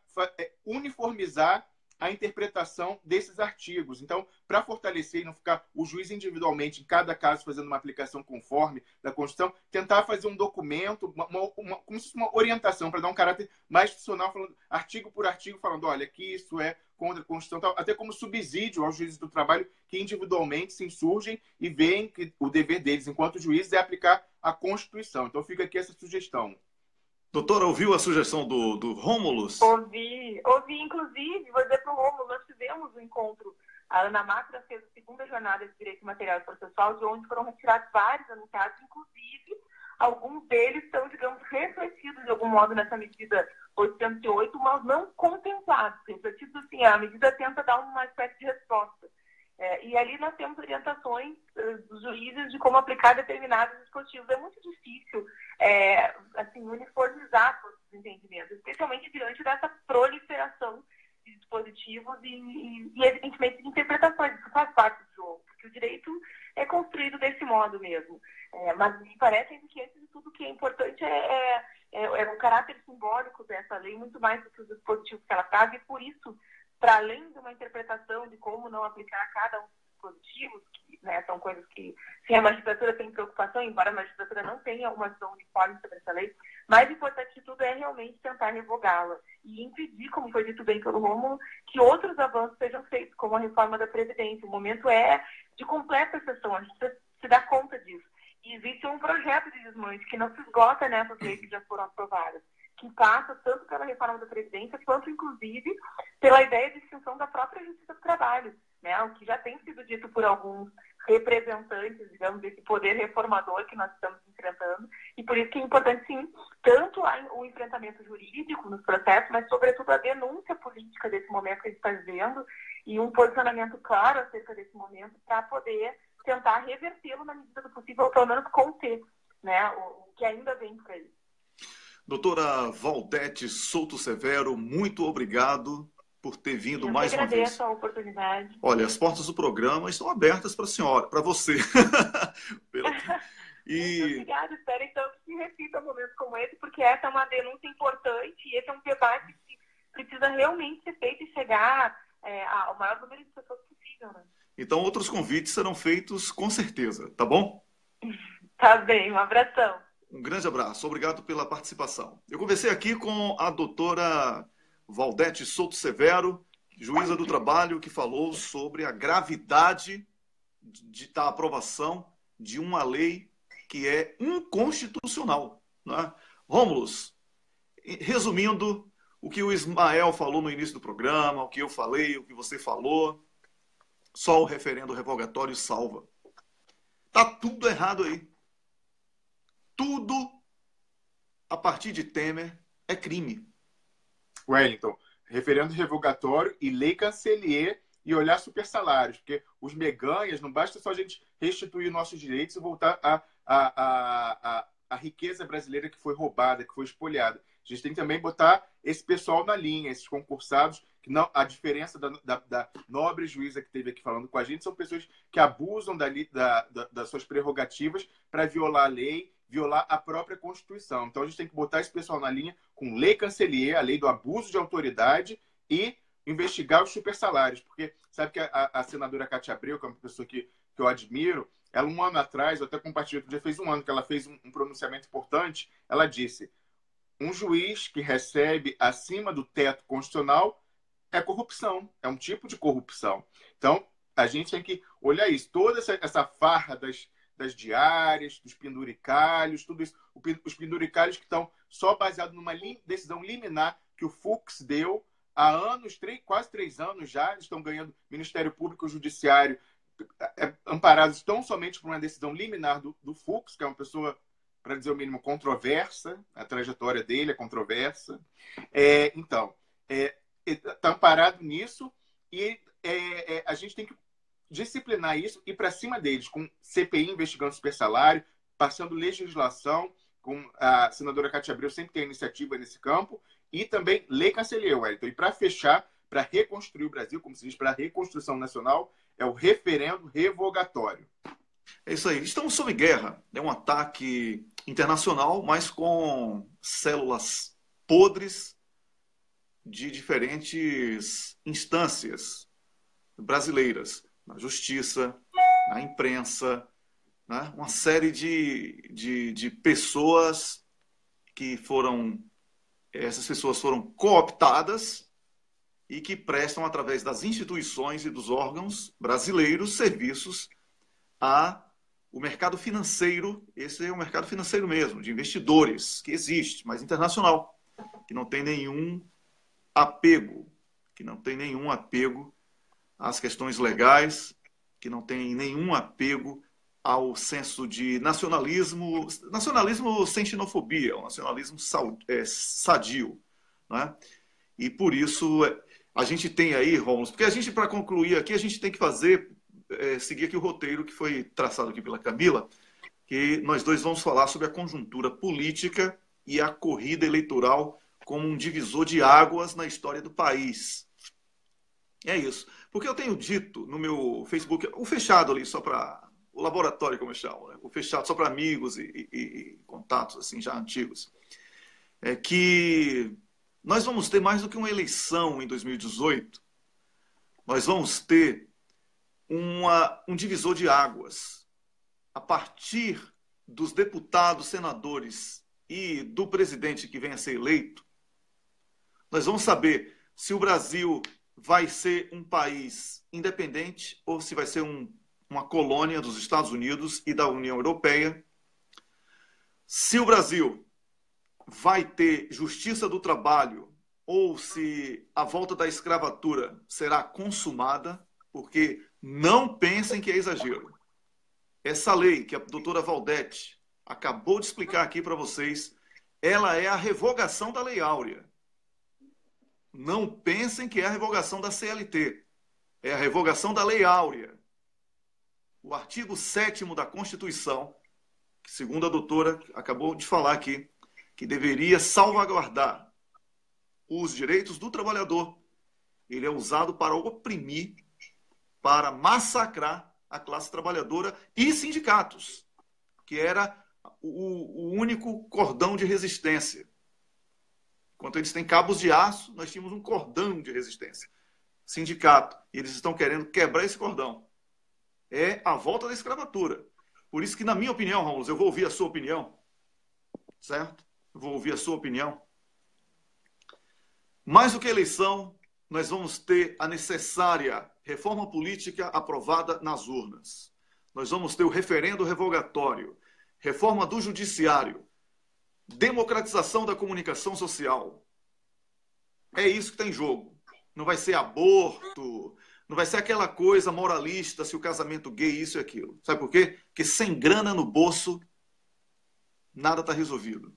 [SPEAKER 2] uniformizar a interpretação desses artigos. Então, para fortalecer e não ficar o juiz individualmente, em cada caso, fazendo uma aplicação conforme da Constituição, tentar fazer um documento, como se fosse uma orientação, para dar um caráter mais institucional, falando, artigo por artigo, falando, olha, aqui isso é contra a Constituição, tal, até como subsídio aos juízes do trabalho que individualmente se insurgem e veem que o dever deles, enquanto juízes, é aplicar a Constituição. Então, fica aqui essa sugestão.
[SPEAKER 1] Doutora, ouviu a sugestão do Rômulus?
[SPEAKER 4] Ouvi. Inclusive, vou dizer para o Rômulo, nós tivemos um encontro A Ana Matra fez a segunda jornada de direito material e processual, de onde foram retirados vários anunciados, inclusive alguns deles estão, digamos, refletidos de algum modo nessa medida 808, mas não contemplados. Refletidos assim, a medida tenta dar uma espécie de resposta. E ali nós temos orientações dos juízes de como aplicar determinados dispositivos. É muito difícil assim, uniformizar todos os entendimentos, especialmente diante dessa proliferação de dispositivos e evidentemente, de interpretações. Isso faz parte do jogo, porque o direito é construído desse modo mesmo. Mas me parece que, antes de tudo, o que é importante é o caráter simbólico dessa lei, muito mais do que os dispositivos que ela traz, e por isso, para além de uma interpretação de como não aplicar cada um dos dispositivos, que, né, são coisas que, sim, a magistratura tem preocupação, embora a magistratura não tenha uma visão uniforme sobre essa lei, mais importante de tudo é realmente tentar revogá-la e impedir, como foi dito bem pelo Rômulo, que outros avanços sejam feitos, como a reforma da Previdência. O momento é de completa exceção, a gente precisa se dar conta disso. E existe um projeto de desmanche que não se esgota nessas leis que já foram aprovadas, que passa tanto pela reforma da Previdência, quanto, inclusive, pela ideia de extinção da própria Justiça do Trabalho, né? O que já tem sido dito por alguns representantes, digamos, desse poder reformador que nós estamos enfrentando. E por isso que é importante, sim, tanto o enfrentamento jurídico nos processos, mas, sobretudo, a denúncia política desse momento que a gente está vivendo e um posicionamento claro acerca desse momento para poder tentar revertê-lo na medida do possível, ou pelo menos conter, né, o que ainda vem por aí.
[SPEAKER 1] Doutora Valdete Souto Severo, muito obrigado por ter vindo mais uma vez.
[SPEAKER 4] Eu agradeço a oportunidade.
[SPEAKER 1] Olha, as portas do programa estão abertas para a senhora, para você.
[SPEAKER 4] Muito obrigada. Espero, então, que se repita momentos como esse, porque essa é uma denúncia importante e esse é um debate que precisa realmente ser feito e chegar ao maior número de pessoas possível, né?
[SPEAKER 1] Então, outros convites serão feitos com certeza, tá bom?
[SPEAKER 4] Tá bem, um abração.
[SPEAKER 1] Um grande abraço, obrigado pela participação. Eu conversei aqui com a doutora Valdete Souto Severo, juíza do trabalho, que falou sobre a gravidade da aprovação de uma lei que é inconstitucional, né? Rômulus, resumindo o que o Ismael falou no início do programa, o que eu falei, o que você falou, só o referendo revogatório salva. Tá tudo errado aí. Tudo, a partir de Temer, é crime.
[SPEAKER 2] Wellington, referendo revogatório e lei Cancelier e olhar super salários, porque os meganhas, não basta só a gente restituir nossos direitos e voltar a riqueza brasileira que foi roubada, que foi espoliada. A gente tem que também botar esse pessoal na linha, esses concursados, que não, a diferença da nobre juíza que esteve aqui falando com a gente são pessoas que abusam das suas prerrogativas para violar a lei, violar a própria Constituição. Então, a gente tem que botar esse pessoal na linha com lei Cancelier, a lei do abuso de autoridade, e investigar os supersalários. Porque sabe que a senadora Cátia Abreu, que é uma pessoa que eu admiro, ela, um ano atrás, eu até compartilhei, já fez um ano que ela fez um pronunciamento importante, ela disse: um juiz que recebe acima do teto constitucional é corrupção, é um tipo de corrupção. Então, a gente tem que olhar isso. Toda essa farra das diárias, dos penduricalhos, tudo isso. Os penduricalhos que estão só baseados numa decisão liminar que o Fux deu há anos, quase 3 anos já, eles estão ganhando Ministério Público e Judiciário amparados tão somente por uma decisão liminar do Fux, que é uma pessoa, para dizer o mínimo, controversa, a trajetória dele é controversa. Então, está amparado nisso e a gente tem que disciplinar isso e ir para cima deles, com CPI investigando supersalário, passando legislação, com a senadora Cátia Abreu sempre tem iniciativa nesse campo, e também lei Cancelier, Wellington. E para fechar, para reconstruir o Brasil, como se diz, para a reconstrução nacional, é o referendo revogatório.
[SPEAKER 1] É isso aí. Estamos sob guerra. É um ataque internacional, mas com células podres de diferentes instâncias brasileiras. Na justiça, na imprensa, né? Uma série de pessoas que essas pessoas foram cooptadas e que prestam, através das instituições e dos órgãos brasileiros, serviços ao mercado financeiro. Esse é o mercado financeiro mesmo, de investidores, que existe, mas internacional, que não tem nenhum apego às questões legais, que não tem nenhum apego ao senso de nacionalismo, nacionalismo sem xenofobia, um nacionalismo sadio, né? E por isso a gente tem aí, Rômulo, porque a gente, para concluir aqui, a gente tem que seguir aqui o roteiro que foi traçado aqui pela Camila, que nós dois vamos falar sobre a conjuntura política e a corrida eleitoral como um divisor de águas na história do país. É isso. Porque eu tenho dito no meu Facebook, o fechado ali, só para o laboratório, como eu chamo, né? O fechado só para amigos e contatos assim já antigos, é que nós vamos ter mais do que uma eleição em 2018, nós vamos ter um divisor de águas. A partir dos deputados, senadores e do presidente que venha a ser eleito, nós vamos saber se o Brasil vai ser um país independente ou se vai ser uma colônia dos Estados Unidos e da União Europeia. Se o Brasil vai ter justiça do trabalho ou se a volta da escravatura será consumada, porque não pensem que é exagero. Essa lei que a doutora Valdete acabou de explicar aqui para vocês, ela é a revogação da Lei Áurea. Não pensem que é a revogação da CLT. É a revogação da Lei Áurea. O artigo 7º da Constituição, que segundo a doutora acabou de falar aqui, que deveria salvaguardar os direitos do trabalhador, ele é usado para oprimir, para massacrar a classe trabalhadora e sindicatos, que era o único cordão de resistência. Enquanto eles têm cabos de aço, nós tínhamos um cordão de resistência. Sindicato. E eles estão querendo quebrar esse cordão. É a volta da escravatura. Por isso que, na minha opinião, Rômulo, eu vou ouvir a sua opinião. Certo? Eu vou ouvir a sua opinião. Mais do que eleição, nós vamos ter a necessária reforma política aprovada nas urnas. Nós vamos ter o referendo revogatório, reforma do judiciário, democratização da comunicação social. É isso que está em jogo. Não vai ser aborto, não vai ser aquela coisa moralista, se o casamento gay, isso e aquilo. Sabe por quê? Porque sem grana no bolso, nada está resolvido.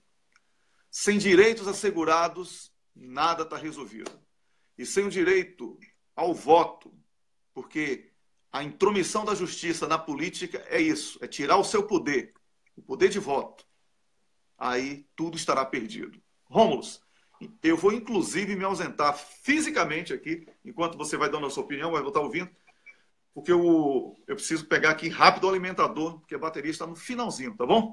[SPEAKER 1] Sem direitos assegurados, nada está resolvido. E sem o direito ao voto, porque a intromissão da justiça na política é isso, é tirar o seu poder, o poder de voto. Aí tudo estará perdido. Rômulus, eu vou inclusive me ausentar fisicamente aqui, enquanto você vai dando a sua opinião, vai estar ouvindo, porque eu preciso pegar aqui rápido o alimentador, porque a bateria está no finalzinho, tá bom?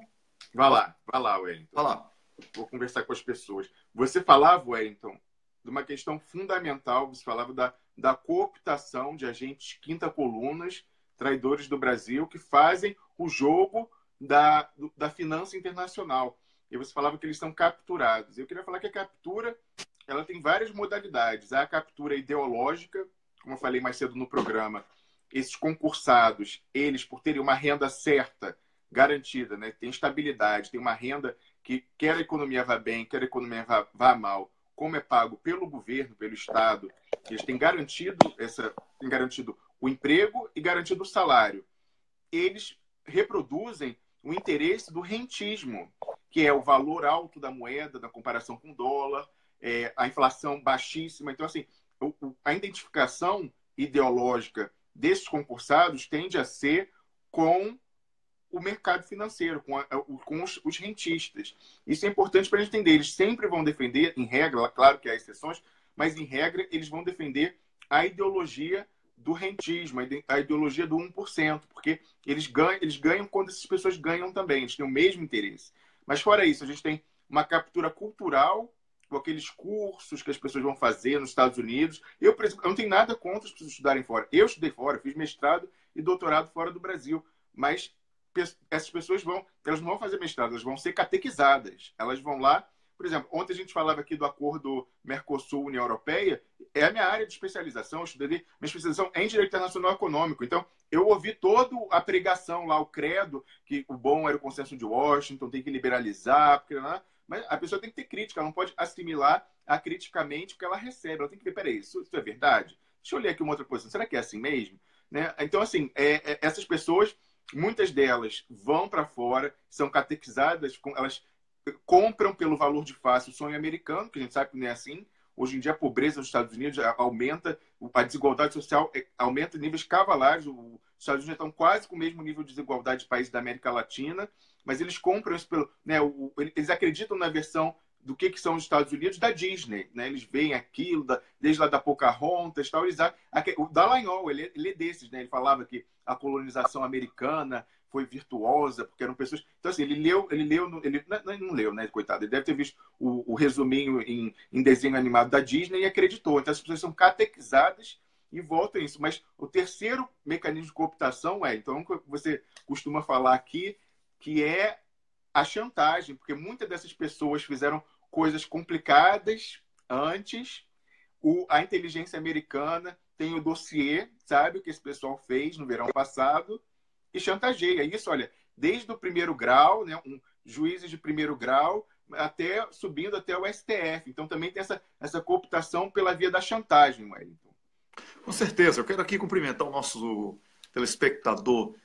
[SPEAKER 2] Vai lá, Wellington.
[SPEAKER 1] Vai lá.
[SPEAKER 2] Vou conversar com as pessoas. Você falava, Wellington, de uma questão fundamental, você falava da cooptação de agentes quinta-colunas, traidores do Brasil, que fazem o jogo da finança internacional. E você falava que eles são capturados. Eu queria falar que a captura ela tem várias modalidades. Há a captura ideológica, como eu falei mais cedo no programa. Esses concursados, eles, por terem uma renda certa, garantida, né? Tem estabilidade, tem uma renda que quer a economia vá bem, quer a economia vá mal, como é pago pelo governo, pelo Estado, eles têm garantido o emprego e garantido o salário. Eles reproduzem o interesse do rentismo, que é o valor alto da moeda na comparação com o dólar, a inflação baixíssima. Então, assim, a identificação ideológica desses concursados tende a ser com o mercado financeiro, com os rentistas. Isso é importante para a gente entender. Eles sempre vão defender, em regra, claro que há exceções, mas em regra eles vão defender a ideologia do rentismo, a ideologia do 1%, porque eles ganham quando essas pessoas ganham também, eles têm o mesmo interesse. Mas fora isso, a gente tem uma captura cultural, com aqueles cursos que as pessoas vão fazer nos Estados Unidos. Eu, por exemplo, não tenho nada contra as pessoas estudarem fora. Eu estudei fora, fiz mestrado e doutorado fora do Brasil, mas essas pessoas elas não vão fazer mestrado, elas vão ser catequizadas. Elas vão lá, por exemplo, ontem a gente falava aqui do acordo Mercosul-União Europeia, é a minha área de especialização, minha especialização é em Direito Internacional Econômico, então eu ouvi toda a pregação lá, o credo, que o bom era o consenso de Washington, tem que liberalizar, mas a pessoa tem que ter crítica, ela não pode assimilar acriticamente o que ela recebe, ela tem que ver, peraí, isso é verdade? deixa eu ler aqui uma outra posição, será que é assim mesmo? Né? Então, assim, essas pessoas, muitas delas vão para fora, são catequizadas, elas compram pelo valor de face o sonho americano, que a gente sabe que não é assim. Hoje em dia, a pobreza nos Estados Unidos aumenta, a desigualdade social aumenta em níveis cavalares. Os Estados Unidos estão quase com o mesmo nível de desigualdade de países da América Latina, mas eles compram isso pelo... Né, eles acreditam na versão do que são os Estados Unidos da Disney. Né? Eles veem aquilo, desde lá da Pocahontas, tal, o Dallagnol, ele é desses. Né? Ele falava que a colonização americana foi virtuosa, porque eram pessoas... Então, assim, ele não leu, né, coitado? Ele deve ter visto o resuminho em desenho animado da Disney e acreditou. Então, as pessoas são catequizadas e voltam a isso. Mas o terceiro mecanismo de cooptação então, você costuma falar aqui, que é a chantagem, porque muitas dessas pessoas fizeram coisas complicadas antes. A inteligência americana tem o dossiê, sabe, o que esse pessoal fez no verão passado, e chantageia. Isso, olha, desde o primeiro grau, né, juízes de primeiro grau, subindo até o STF. Então, também tem essa cooptação pela via da chantagem, Wellington.
[SPEAKER 1] Com certeza. Eu quero aqui cumprimentar o nosso telespectador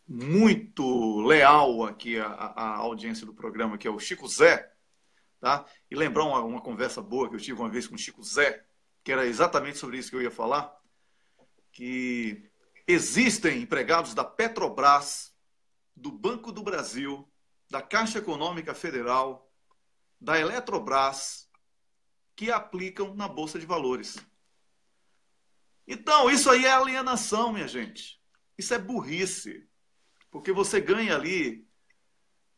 [SPEAKER 1] muito leal aqui à audiência do programa, que é o Chico Zé, tá? E lembrar uma conversa boa que eu tive uma vez com o Chico Zé, que era exatamente sobre isso que eu ia falar, que existem empregados da Petrobras, do Banco do Brasil, da Caixa Econômica Federal, da Eletrobras, que aplicam na Bolsa de Valores. Então, isso aí é alienação, minha gente. Isso é burrice. Porque você ganha ali,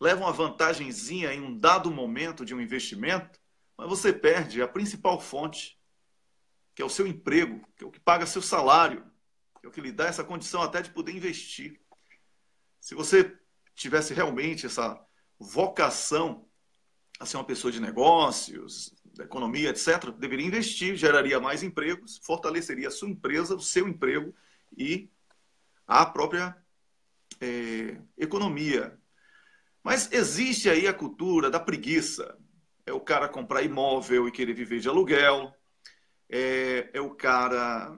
[SPEAKER 1] leva uma vantagenzinha em um dado momento de um investimento, mas você perde a principal fonte, que é o seu emprego, que é o que paga seu salário, que é o que lhe dá essa condição até de poder investir. Se você tivesse realmente essa vocação a ser uma pessoa de negócios, da economia, etc., deveria investir, geraria mais empregos, fortaleceria a sua empresa, o seu emprego e a própria economia. Mas existe aí a cultura da preguiça. É o cara comprar imóvel e querer viver de aluguel, é o cara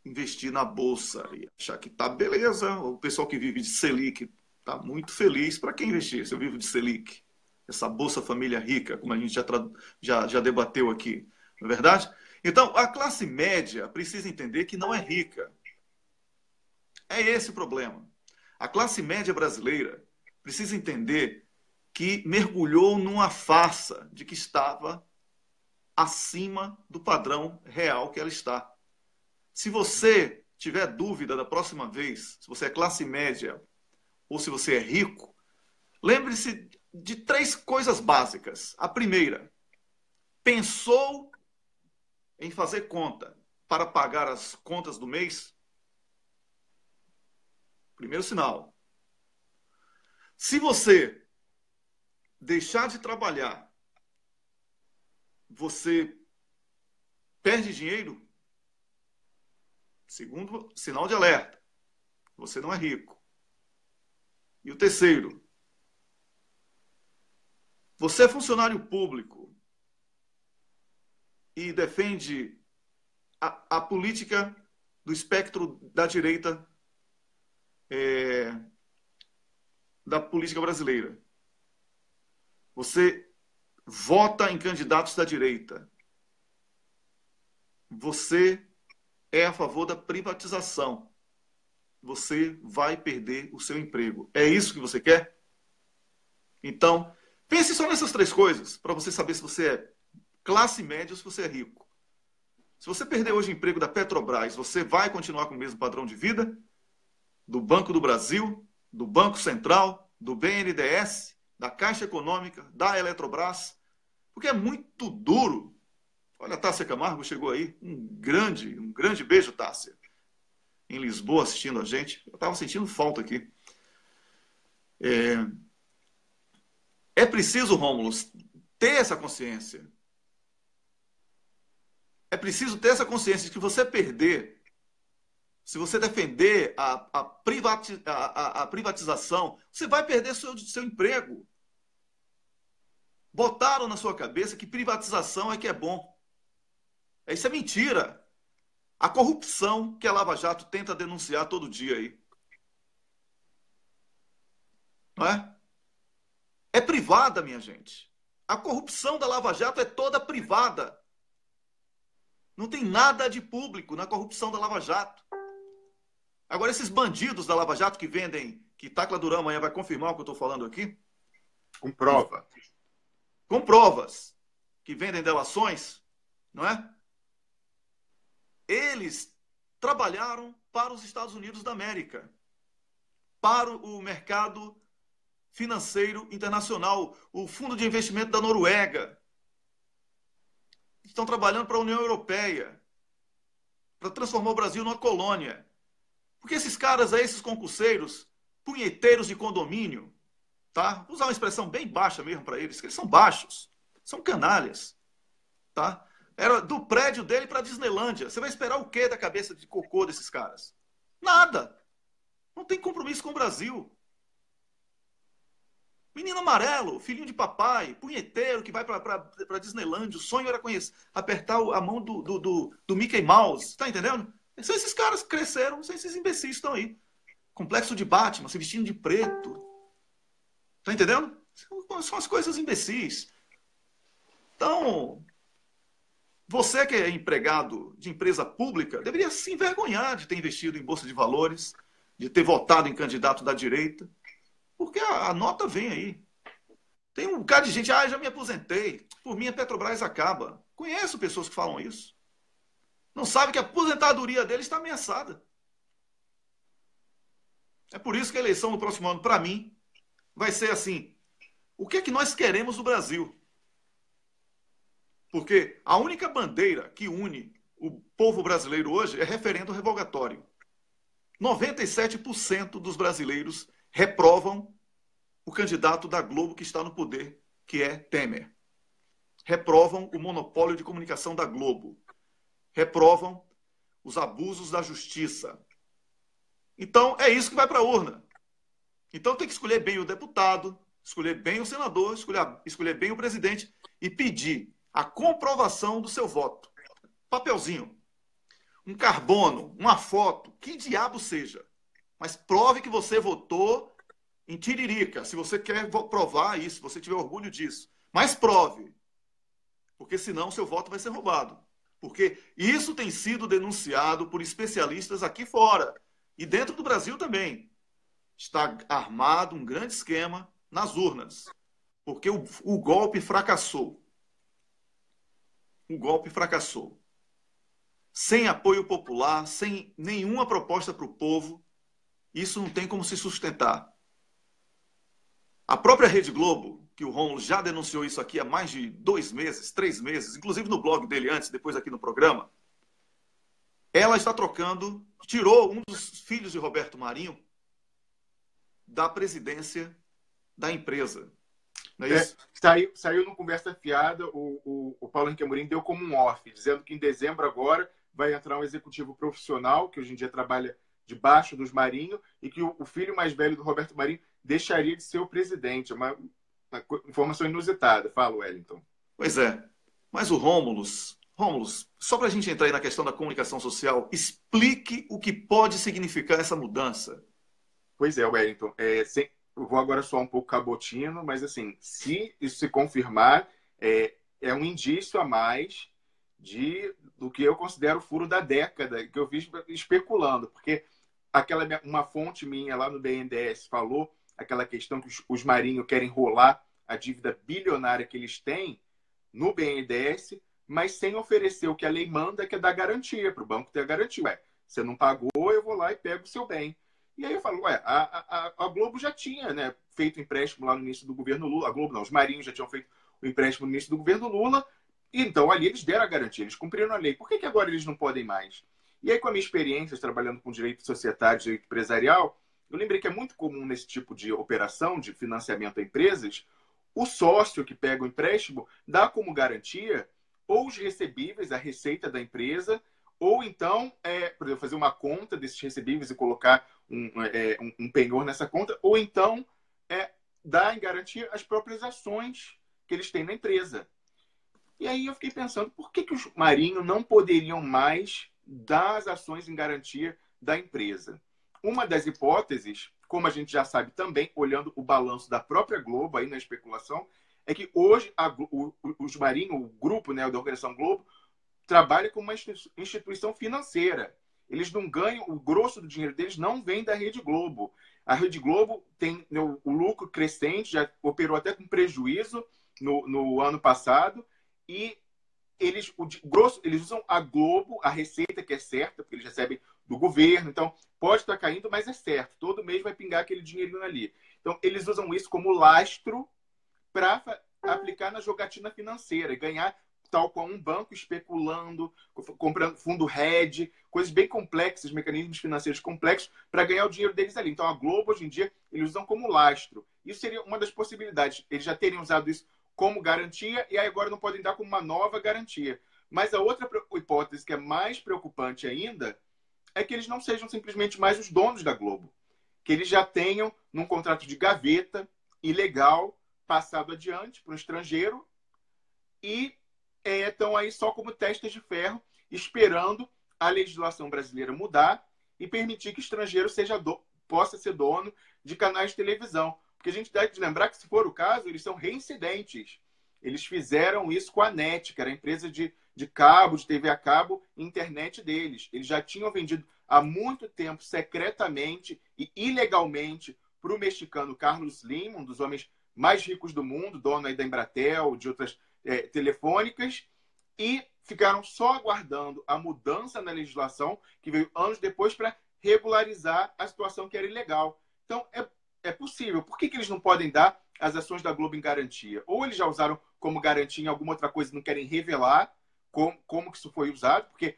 [SPEAKER 1] investir na bolsa e achar que tá beleza. O pessoal que vive de Selic tá muito feliz. Para quem investir se eu vivo de Selic? Essa Bolsa Família Rica, como a gente já debateu aqui, não é verdade? Então, a classe média precisa entender que não é rica. É esse o problema. A classe média brasileira precisa entender que mergulhou numa farsa de que estava acima do padrão real que ela está. Se você tiver dúvida da próxima vez, se você é classe média ou se você é rico, lembre-se de 3 coisas básicas. A primeira, pensou em fazer conta para pagar as contas do mês? Primeiro sinal. Se você deixar de trabalhar, você perde dinheiro? Segundo sinal de alerta. Você não é rico. E o terceiro. Você é funcionário público e defende a política do espectro da direita da política brasileira. Você vota em candidatos da direita. Você é a favor da privatização. Você vai perder o seu emprego. É isso que você quer? Então, pense só nessas 3 coisas para você saber se você é classe média ou se você é rico. Se você perder hoje o emprego da Petrobras, você vai continuar com o mesmo padrão de vida? Do Banco do Brasil, do Banco Central, do BNDES, da Caixa Econômica, da Eletrobras? Porque é muito duro. Olha, a Tássia Camargo chegou aí. Um grande beijo, Tássia. Em Lisboa, assistindo a gente. Eu estava sentindo falta aqui. É preciso, Rômulo, ter essa consciência. É preciso ter essa consciência de que você perder, se você defender a privatização, você vai perder seu emprego. Botaram na sua cabeça que privatização é que é bom. Isso é mentira. a corrupção que a Lava Jato tenta denunciar todo dia aí. Não é? É privada, minha gente. A corrupção da Lava Jato é toda privada. Não tem nada de público na corrupção da Lava Jato. Agora, esses bandidos da Lava Jato que vendem, que Tacla Duran amanhã vai confirmar o que eu estou falando aqui.
[SPEAKER 2] Com prova.
[SPEAKER 1] Com provas. Que vendem delações, não é? Eles trabalharam para os Estados Unidos da América. Para o mercado financeiro internacional. O Fundo de Investimento da Noruega. Estão trabalhando para a União Europeia. Para transformar o Brasil numa colônia. Porque esses caras aí, esses concurseiros, punheteiros de condomínio, tá? Vou usar uma expressão bem baixa mesmo para eles, que eles são baixos, são canalhas, tá? Era do prédio dele para a Disneylândia. Você vai esperar o quê da cabeça de cocô desses caras? Nada. Não tem compromisso com o Brasil. Menino amarelo, filhinho de papai, punheteiro que vai para Disneylândia. O sonho era apertar a mão do Mickey Mouse. Tá entendendo? São esses caras que cresceram, são esses imbecis que estão aí. Complexo de Batman, se vestindo de preto. Tá entendendo? São as coisas imbecis. Então, você que é empregado de empresa pública, deveria se envergonhar de ter investido em bolsa de valores, de ter votado em candidato da direita, porque a nota vem aí. Tem um bocado de gente, já me aposentei, por mim a Petrobras acaba. Conheço pessoas que falam isso. Não sabe que a aposentadoria dele está ameaçada. É por isso que a eleição no próximo ano, para mim, vai ser assim. O que é que nós queremos do Brasil? Porque a única bandeira que une o povo brasileiro hoje é referendo revogatório. 97% dos brasileiros reprovam o candidato da Globo que está no poder, que é Temer. Reprovam o monopólio de comunicação da Globo. Reprovam os abusos da justiça. Então, é isso que vai para a urna. Então, tem que escolher bem o deputado, escolher bem o senador, escolher bem o presidente e pedir a comprovação do seu voto. Papelzinho, um carbono, uma foto, que diabo seja. Mas prove que você votou em Tiririca, se você quer provar isso, se você tiver orgulho disso. Mas prove, porque senão seu voto vai ser roubado. Porque isso tem sido denunciado por especialistas aqui fora e dentro do Brasil também. Está armado um grande esquema nas urnas, porque o golpe fracassou. O golpe fracassou. Sem apoio popular, sem nenhuma proposta para o povo, isso não tem como se sustentar. A própria Rede Globo, que o Rômulo já denunciou isso aqui há mais de 2 meses, 3 meses, inclusive no blog dele antes, depois aqui no programa, ela está trocando, tirou um dos filhos de Roberto Marinho da presidência da empresa. Não é isso?
[SPEAKER 2] Saiu no Conversa Fiada, o Paulo Henrique Amorim deu como um off, dizendo que em dezembro agora vai entrar um executivo profissional, que hoje em dia trabalha debaixo dos Marinho, e que o filho mais velho do Roberto Marinho deixaria de ser o presidente. É uma informação inusitada. Fala, Wellington.
[SPEAKER 1] Pois é. Mas o Rômulo, só para a gente entrar aí na questão da comunicação social, explique o que pode significar essa mudança.
[SPEAKER 2] Pois é, Wellington. Eu vou agora soar um pouco cabotino, mas assim, se isso se confirmar, é um indício a mais do que eu considero o furo da década, que eu vi especulando, porque uma fonte minha lá no BNDES falou aquela questão que os Marinho querem rolar a dívida bilionária que eles têm no BNDES, mas sem oferecer o que a lei manda, que é dar garantia, para o banco ter a garantia. Você não pagou, eu vou lá e pego o seu bem. E aí eu falo, a Globo já tinha, né, feito empréstimo lá no início do governo Lula. A Globo não, os Marinhos já tinham feito o empréstimo no início do governo Lula. Então ali eles deram a garantia, eles cumpriram a lei. Por que agora eles não podem mais? E aí, com a minha experiência trabalhando com direito societário, direito empresarial, eu lembrei que é muito comum nesse tipo de operação de financiamento a empresas, o sócio que pega o empréstimo dá como garantia ou os recebíveis, a receita da empresa, ou então, por exemplo, fazer uma conta desses recebíveis e colocar um penhor nessa conta, ou então dar em garantia as próprias ações que eles têm na empresa. E aí eu fiquei pensando, por que os Marinho não poderiam mais das ações em garantia da empresa. Uma das hipóteses, como a gente já sabe também, olhando o balanço da própria Globo, aí na especulação, é que hoje os Marinho, o grupo, né, da Organização Globo, trabalha como uma instituição financeira. Eles não ganham, o grosso do dinheiro deles não vem da Rede Globo. A Rede Globo tem o lucro crescente, já operou até com prejuízo no ano passado, e eles usam a Globo, a receita que é certa, porque eles recebem do governo, então pode estar caindo, mas é certo, todo mês vai pingar aquele dinheirinho ali. Então eles usam isso como lastro para aplicar na jogatina financeira e ganhar tal como um banco especulando, comprando fundo hedge, coisas bem complexas, mecanismos financeiros complexos, para ganhar o dinheiro deles ali. Então, a Globo, hoje em dia, eles usam como lastro. Isso seria uma das possibilidades. Eles já teriam usado isso como garantia e aí agora não podem dar como uma nova garantia. Mas a outra hipótese, que é mais preocupante ainda, é que eles não sejam simplesmente mais os donos da Globo. Que eles já tenham, num contrato de gaveta, ilegal, passado adiante para um estrangeiro e estão aí só como testas de ferro, esperando a legislação brasileira mudar e permitir que o estrangeiro possa ser dono de canais de televisão. Porque a gente deve lembrar que, se for o caso, eles são reincidentes. Eles fizeram isso com a NET, que era a empresa de cabo, de TV a cabo, internet deles. Eles já tinham vendido há muito tempo, secretamente e ilegalmente, para o mexicano Carlos Slim, um dos homens mais ricos do mundo, dono aí da Embratel, de outras telefônicas, e ficaram só aguardando a mudança na legislação, que veio anos depois, para regularizar a situação que era ilegal. Então, é possível. Por que eles não podem dar as ações da Globo em garantia? Ou eles já usaram como garantia em alguma outra coisa e não querem revelar como que isso foi usado, porque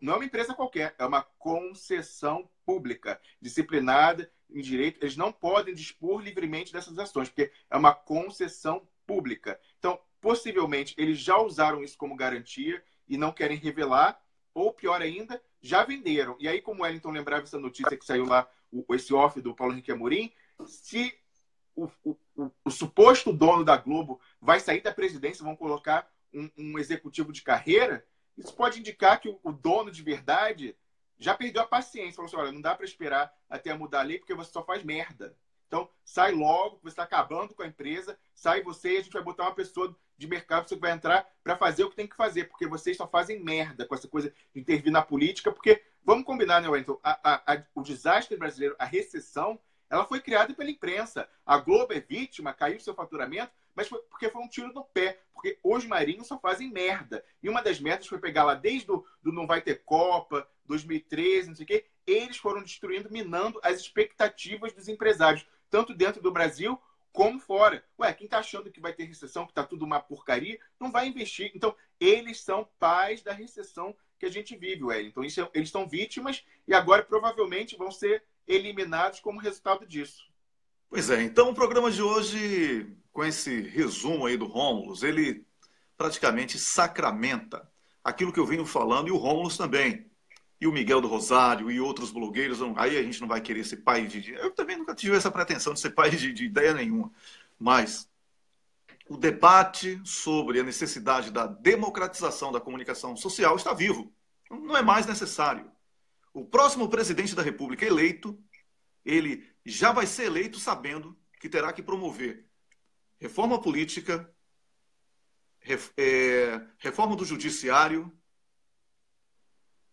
[SPEAKER 2] não é uma empresa qualquer, é uma concessão pública, disciplinada em direito. Eles não podem dispor livremente dessas ações, porque é uma concessão pública. Então, possivelmente, eles já usaram isso como garantia e não querem revelar, ou pior ainda, já venderam. E aí, como o Wellington lembrava essa notícia que saiu lá, esse off do Paulo Henrique Amorim, se o suposto dono da Globo vai sair da presidência, vão colocar um executivo de carreira, isso pode indicar que o dono de verdade já perdeu a paciência. Falou assim, olha, não dá para esperar até mudar a lei, porque você só faz merda. Então, sai logo, você está acabando com a empresa, sai você e a gente vai botar uma pessoa de mercado que vai entrar para fazer o que tem que fazer, porque vocês só fazem merda com essa coisa de intervir na política, porque, vamos combinar, né, Wellington? O desastre brasileiro, a recessão, ela foi criada pela imprensa. A Globo é vítima, caiu seu faturamento, mas porque foi um tiro no pé, porque os marinhos só fazem merda. E uma das merdas foi pegar lá desde do não vai ter Copa, 2013, não sei o quê, eles foram destruindo, minando as expectativas dos empresários, tanto dentro do Brasil como fora. Ué, quem está achando que vai ter recessão, que está tudo uma porcaria, não vai investir. Então, eles são pais da recessão que a gente vive, Wellington. Então, eles são vítimas e agora provavelmente vão ser eliminados como resultado disso.
[SPEAKER 1] Pois é, então o programa de hoje, com esse resumo aí do Rômulus, ele praticamente sacramenta aquilo que eu venho falando, e o Rômulus também. E o Miguel do Rosário e outros blogueiros, aí a gente não vai querer ser pai de... Eu também nunca tive essa pretensão de ser pai de ideia nenhuma. Mas o debate sobre a necessidade da democratização da comunicação social está vivo. Não é mais necessário. O próximo presidente da República eleito, ele já vai ser eleito sabendo que terá que promover reforma política, reforma do judiciário,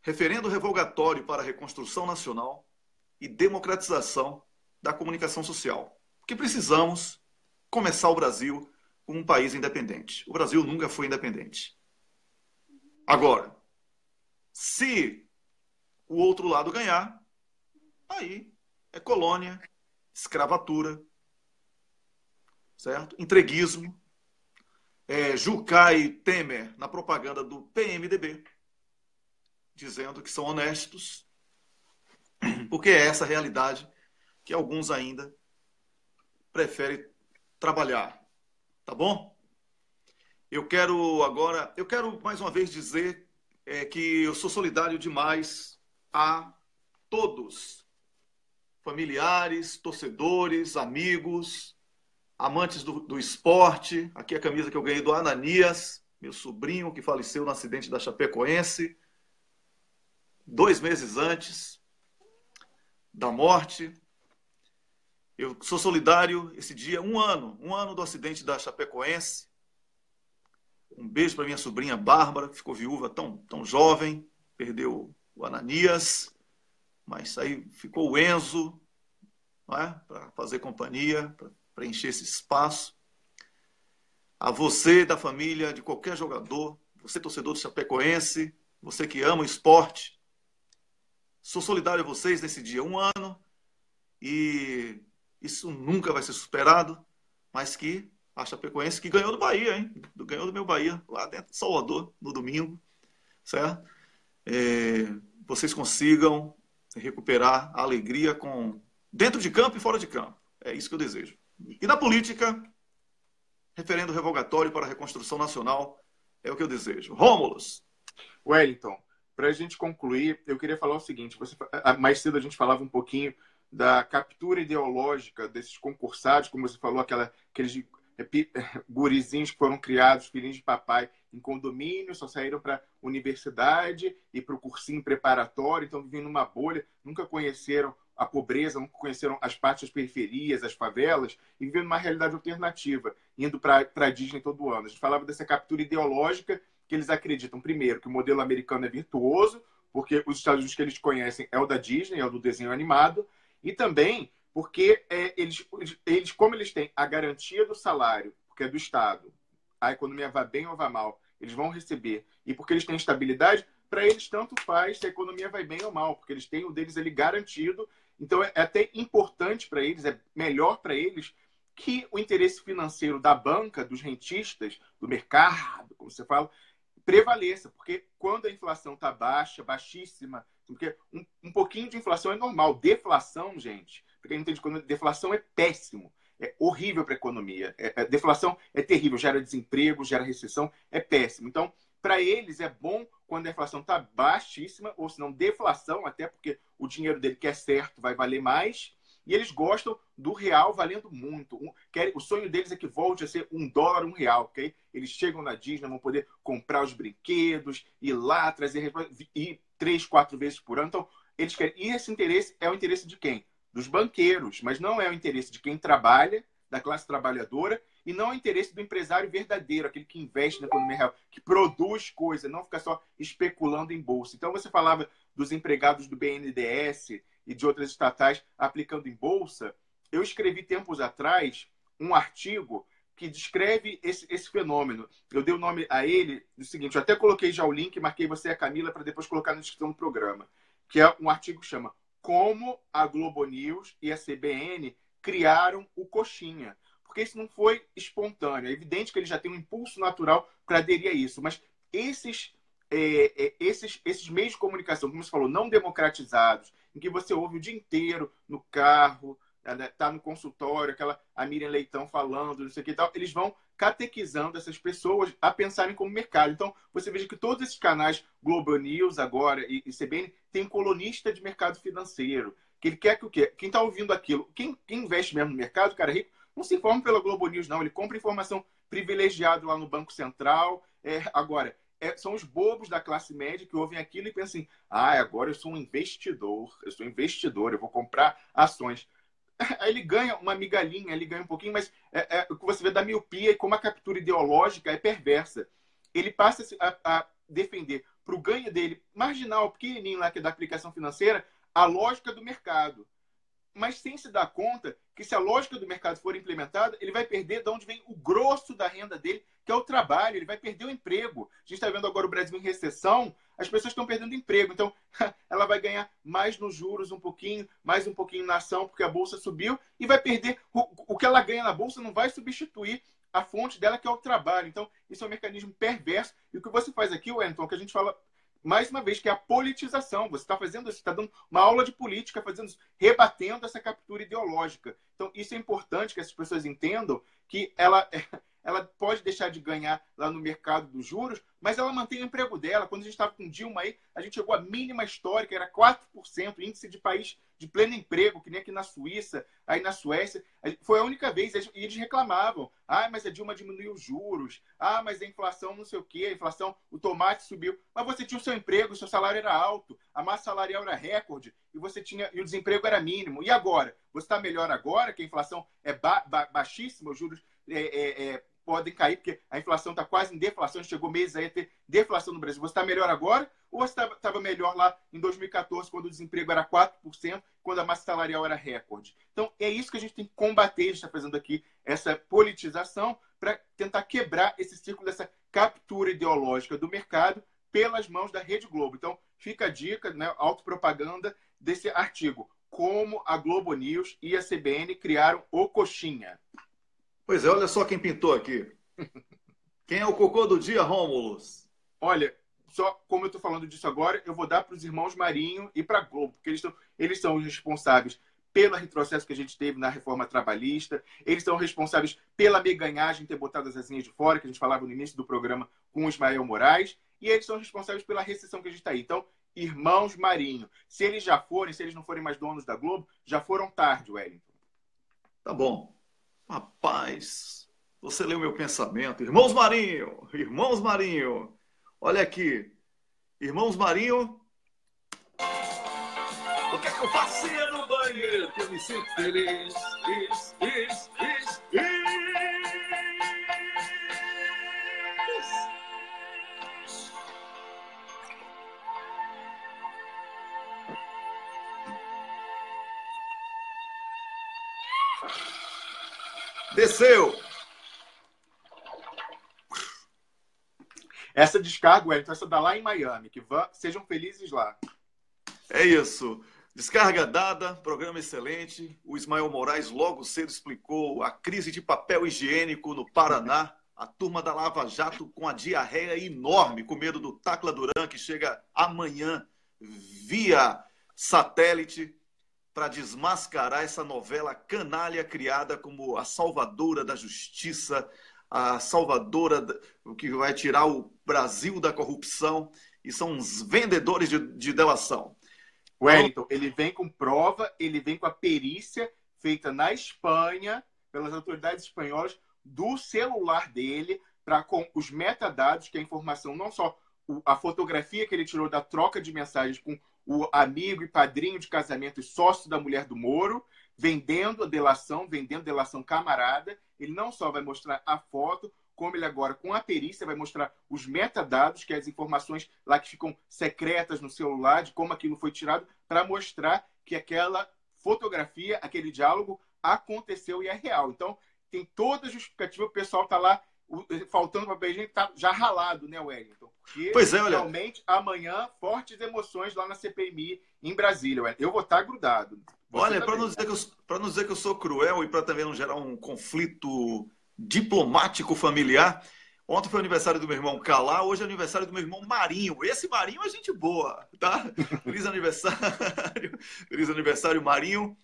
[SPEAKER 1] referendo revogatório para a reconstrução nacional e democratização da comunicação social. Porque precisamos começar o Brasil como um país independente. O Brasil nunca foi independente. Agora, se o outro lado ganhar, aí é colônia, escravatura, certo? Entreguismo, Jucá e Temer na propaganda do PMDB, dizendo que são honestos, porque é essa a realidade que alguns ainda preferem trabalhar. Tá bom? Eu quero mais uma vez dizer que eu sou solidário demais a todos, familiares, torcedores, amigos, amantes do esporte. Aqui é a camisa que eu ganhei do Ananias, meu sobrinho que faleceu no acidente da Chapecoense. 2 meses antes da morte. Eu sou solidário esse dia, um ano do acidente da Chapecoense. Um beijo para minha sobrinha Bárbara, que ficou viúva tão jovem, perdeu o Ananias, mas aí ficou o Enzo, não é? Para fazer companhia, para preencher esse espaço. A você da família, de qualquer jogador, você torcedor do Chapecoense, você que ama o esporte, sou solidário a vocês nesse dia, um ano, e isso nunca vai ser superado, mas que a Chapecoense que ganhou do Bahia, hein? Ganhou do meu Bahia, lá dentro de Salvador, no domingo, certo? Vocês consigam recuperar a alegria dentro de campo e fora de campo. É isso que eu desejo. E na política, referendo revogatório para a reconstrução nacional, é o que eu desejo. Rômulos.
[SPEAKER 2] Wellington, para a gente concluir, eu queria falar o seguinte. Mais cedo a gente falava um pouquinho da captura ideológica desses concursados, como você falou, aqueles gurizinhos que foram criados, filhinhos de papai, em condomínio, só saíram para universidade e para o cursinho preparatório, então vivendo numa bolha, nunca conheceram a pobreza, nunca conheceram as partes das periferias, as favelas, e vivendo uma realidade alternativa, indo para a Disney todo ano. A gente falava dessa captura ideológica que eles acreditam, primeiro, que o modelo americano é virtuoso, porque os Estados Unidos que eles conhecem é o da Disney, é o do desenho animado, e também porque eles, como eles têm a garantia do salário, porque é do Estado, a economia vai bem ou vai mal, eles vão receber, e porque eles têm estabilidade, para eles tanto faz se a economia vai bem ou mal, porque eles têm o deles ali garantido. Então é até importante para eles, é melhor para eles que o interesse financeiro da banca, dos rentistas, do mercado, como você fala, prevaleça, porque quando a inflação está baixa, baixíssima, porque um pouquinho de inflação é normal, deflação, gente, porque não entende, quando deflação é péssimo, é horrível para a economia, deflação é terrível, gera desemprego, gera recessão, é péssimo. Então, para eles é bom quando a inflação está baixíssima, ou se não deflação, até porque o dinheiro dele que é certo vai valer mais, e eles gostam do real valendo muito. O sonho deles é que volte a ser $1, R$1, ok? Eles chegam na Disney, vão poder comprar os brinquedos, ir lá, trazer, ir 3, 4 vezes por ano. Então, eles querem. E esse interesse é o interesse de quem? Dos banqueiros, mas não é o interesse de quem trabalha, da classe trabalhadora, e não é o interesse do empresário verdadeiro, aquele que investe na economia real, que produz coisa, não fica só especulando em bolsa. Então, você falava dos empregados do BNDES e de outras estatais aplicando em bolsa. Eu escrevi tempos atrás um artigo que descreve esse fenômeno. Eu dei o nome a ele do seguinte, eu até coloquei já o link, marquei você e a Camila para depois colocar na descrição do programa, que é um artigo que chama Como a Globo News e a CBN criaram o Coxinha. Porque isso não foi espontâneo. É evidente que ele já tem um impulso natural para aderir a isso, mas esses meios de comunicação, como você falou, não democratizados, em que você ouve o dia inteiro no carro, tá no consultório, a Miriam Leitão falando, não sei o que e tal, eles vão catequizando essas pessoas a pensarem como mercado. Então, você veja que todos esses canais, Globo News agora e CBN, tem um colunista de mercado financeiro, que ele quer que o quê? Quem está ouvindo aquilo, quem investe mesmo no mercado, cara rico, não se informa pela Globo News, não. Ele compra informação privilegiada lá no Banco Central. Agora, são os bobos da classe média que ouvem aquilo e pensam assim, agora eu sou um investidor, eu vou comprar ações. Aí ele ganha uma migalhinha, ele ganha um pouquinho, mas o que você vê da miopia e como a captura ideológica é perversa. Ele passa a defender para o ganho dele, marginal, pequenininho lá, que é da aplicação financeira, a lógica do mercado. Mas sem se dar conta que se a lógica do mercado for implementada, ele vai perder de onde vem o grosso da renda dele, que é o trabalho, ele vai perder o emprego. A gente está vendo agora o Brasil em recessão, as pessoas estão perdendo emprego. Então, ela vai ganhar mais nos juros mais um pouquinho na ação, porque a Bolsa subiu, e vai perder. O que ela ganha na Bolsa não vai substituir a fonte dela, que é o trabalho. Então, isso é um mecanismo perverso. E o que você faz aqui, Wellington, que a gente fala mais uma vez, que é a politização. Você está fazendo isso, está dando uma aula de política, fazendo isso, rebatendo essa captura ideológica. Então, isso é importante que essas pessoas entendam que ela pode deixar de ganhar lá no mercado dos juros, mas ela mantém o emprego dela. Quando a gente estava com Dilma aí, a gente chegou à mínima histórica, era 4%, índice de país de pleno emprego, que nem aqui na Suíça, aí na Suécia. Foi a única vez, e eles reclamavam. Mas a Dilma diminuiu os juros. Mas a inflação não sei o quê, a inflação, o tomate subiu. Mas você tinha o seu emprego, o seu salário era alto, a massa salarial era recorde, e o desemprego era mínimo. E agora? Você está melhor agora, que a inflação é baixíssima, os juros podem cair, porque a inflação está quase em deflação, chegou meses aí a ter deflação no Brasil. Você está melhor agora ou você estava melhor lá em 2014, quando o desemprego era 4%, quando a massa salarial era recorde? Então, é isso que a gente tem que combater, a gente está fazendo aqui essa politização para tentar quebrar esse círculo dessa captura ideológica do mercado pelas mãos da Rede Globo. Então, fica a dica, né, autopropaganda desse artigo, como a Globo News e a CBN criaram o Coxinha.
[SPEAKER 1] Pois é, olha só quem pintou aqui. Quem é o cocô do dia, Rômulus?
[SPEAKER 2] Olha, só como eu estou falando disso agora, eu vou dar para os irmãos Marinho e para a Globo, porque eles são os responsáveis pelo retrocesso que a gente teve na reforma trabalhista, eles são responsáveis pela meganhagem ter botado as asinhas de fora, que a gente falava no início do programa com o Ismael Moraes, e eles são responsáveis pela recessão que a gente está aí. Então, irmãos Marinho, se eles não forem mais donos da Globo, já foram tarde, Wellington.
[SPEAKER 1] Tá bom. Rapaz, você leu meu pensamento. Irmãos Marinho, olha aqui. Irmãos Marinho, o que é que eu fazia no banheiro? Que eu me sinto feliz. Desceu.
[SPEAKER 2] Essa descarga, Wellington, essa dá lá em Miami. Sejam felizes lá.
[SPEAKER 1] É isso. Descarga dada, programa excelente. O Ismael Moraes logo cedo explicou a crise de papel higiênico no Paraná. A turma da Lava Jato com a diarreia enorme, com medo do Tacla Duran, que chega amanhã via satélite, para desmascarar essa novela canalha criada como a salvadora da justiça, a salvadora que vai tirar o Brasil da corrupção, e são uns vendedores de delação.
[SPEAKER 2] Wellington, ele vem com prova, ele vem com a perícia feita na Espanha, pelas autoridades espanholas, do celular dele, com os metadados, que é a informação, não só a fotografia que ele tirou da troca de mensagens com o amigo e padrinho de casamento e sócio da mulher do Moro, vendendo delação camarada. Ele não só vai mostrar a foto, como ele agora, com a perícia, vai mostrar os metadados, que é as informações lá que ficam secretas no celular, de como aquilo foi tirado, para mostrar que aquela fotografia, aquele diálogo aconteceu e é real. Então, tem toda a justificativa, o pessoal está lá faltando papel higiênico, tá já ralado, né, Wellington? Porque
[SPEAKER 1] pois é, olha,
[SPEAKER 2] realmente amanhã fortes emoções lá na CPMI em Brasília, Wellington. Eu vou estar grudado.
[SPEAKER 1] Olha, para não dizer que eu sou cruel e para também não gerar um conflito diplomático familiar, ontem foi aniversário do meu irmão Calá, hoje é aniversário do meu irmão Marinho. Esse Marinho é gente boa, tá? Feliz aniversário, Marinho.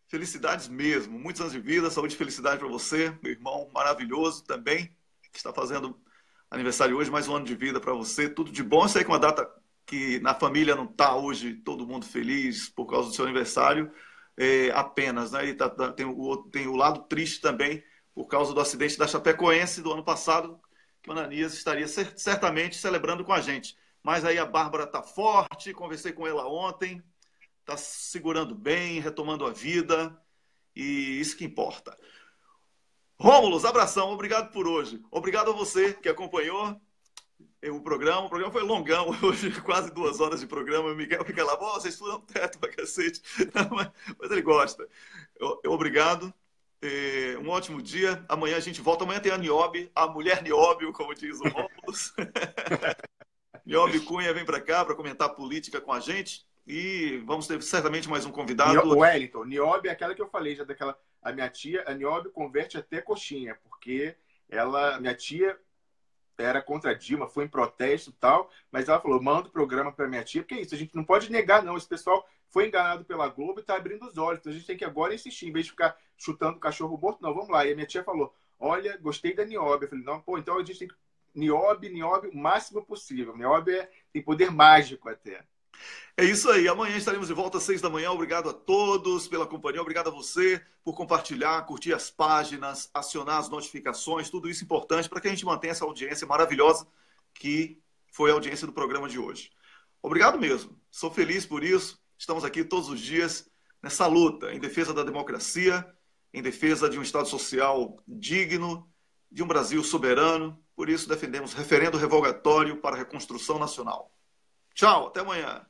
[SPEAKER 1] Felicidades mesmo, muitos anos de vida, saúde e felicidade para você, meu irmão maravilhoso também, que está fazendo aniversário hoje, mais um ano de vida para você, tudo de bom. Eu sei que uma data que na família não está hoje todo mundo feliz por causa do seu aniversário, apenas, né? E tem o lado triste também por causa do acidente da Chapecoense do ano passado, que o Ananias estaria certamente celebrando com a gente. Mas aí a Bárbara está forte, conversei com ela ontem, está segurando bem, retomando a vida, e isso que importa. Rômulus, abração, obrigado por hoje. Obrigado a você que acompanhou o programa. O programa foi longão hoje, quase 2 horas de programa. O Miguel fica lá, vocês furam teto pra cacete. Mas ele gosta. Obrigado. Um ótimo dia. Amanhã a gente volta. Amanhã tem a Niobe, a mulher Nióbio, como diz o Rômulus. Niobe Cunha vem para cá para comentar política com a gente. E vamos ter certamente mais um convidado.
[SPEAKER 2] Wellington, Niobe é aquela que eu falei, já daquela. A minha tia, a Niobe converte até coxinha, porque minha tia era contra a Dilma, foi em protesto e tal, mas ela falou, manda o programa para minha tia, porque é isso, a gente não pode negar não, esse pessoal foi enganado pela Globo e está abrindo os olhos, então a gente tem que agora insistir, em vez de ficar chutando o cachorro morto, não, vamos lá. E a minha tia falou, olha, gostei da nióbia. Eu falei, não, pô, então a gente tem que nióbia o máximo possível. Nióbia tem poder mágico até.
[SPEAKER 1] É isso aí. Amanhã estaremos de volta às 6 da manhã. Obrigado a todos pela companhia. Obrigado a você por compartilhar, curtir as páginas, acionar as notificações. Tudo isso importante para que a gente mantenha essa audiência maravilhosa que foi a audiência do programa de hoje. Obrigado mesmo. Sou feliz por isso. Estamos aqui todos os dias nessa luta em defesa da democracia, em defesa de um Estado social digno, de um Brasil soberano. Por isso defendemos referendo revogatório para a reconstrução nacional. Tchau, até amanhã.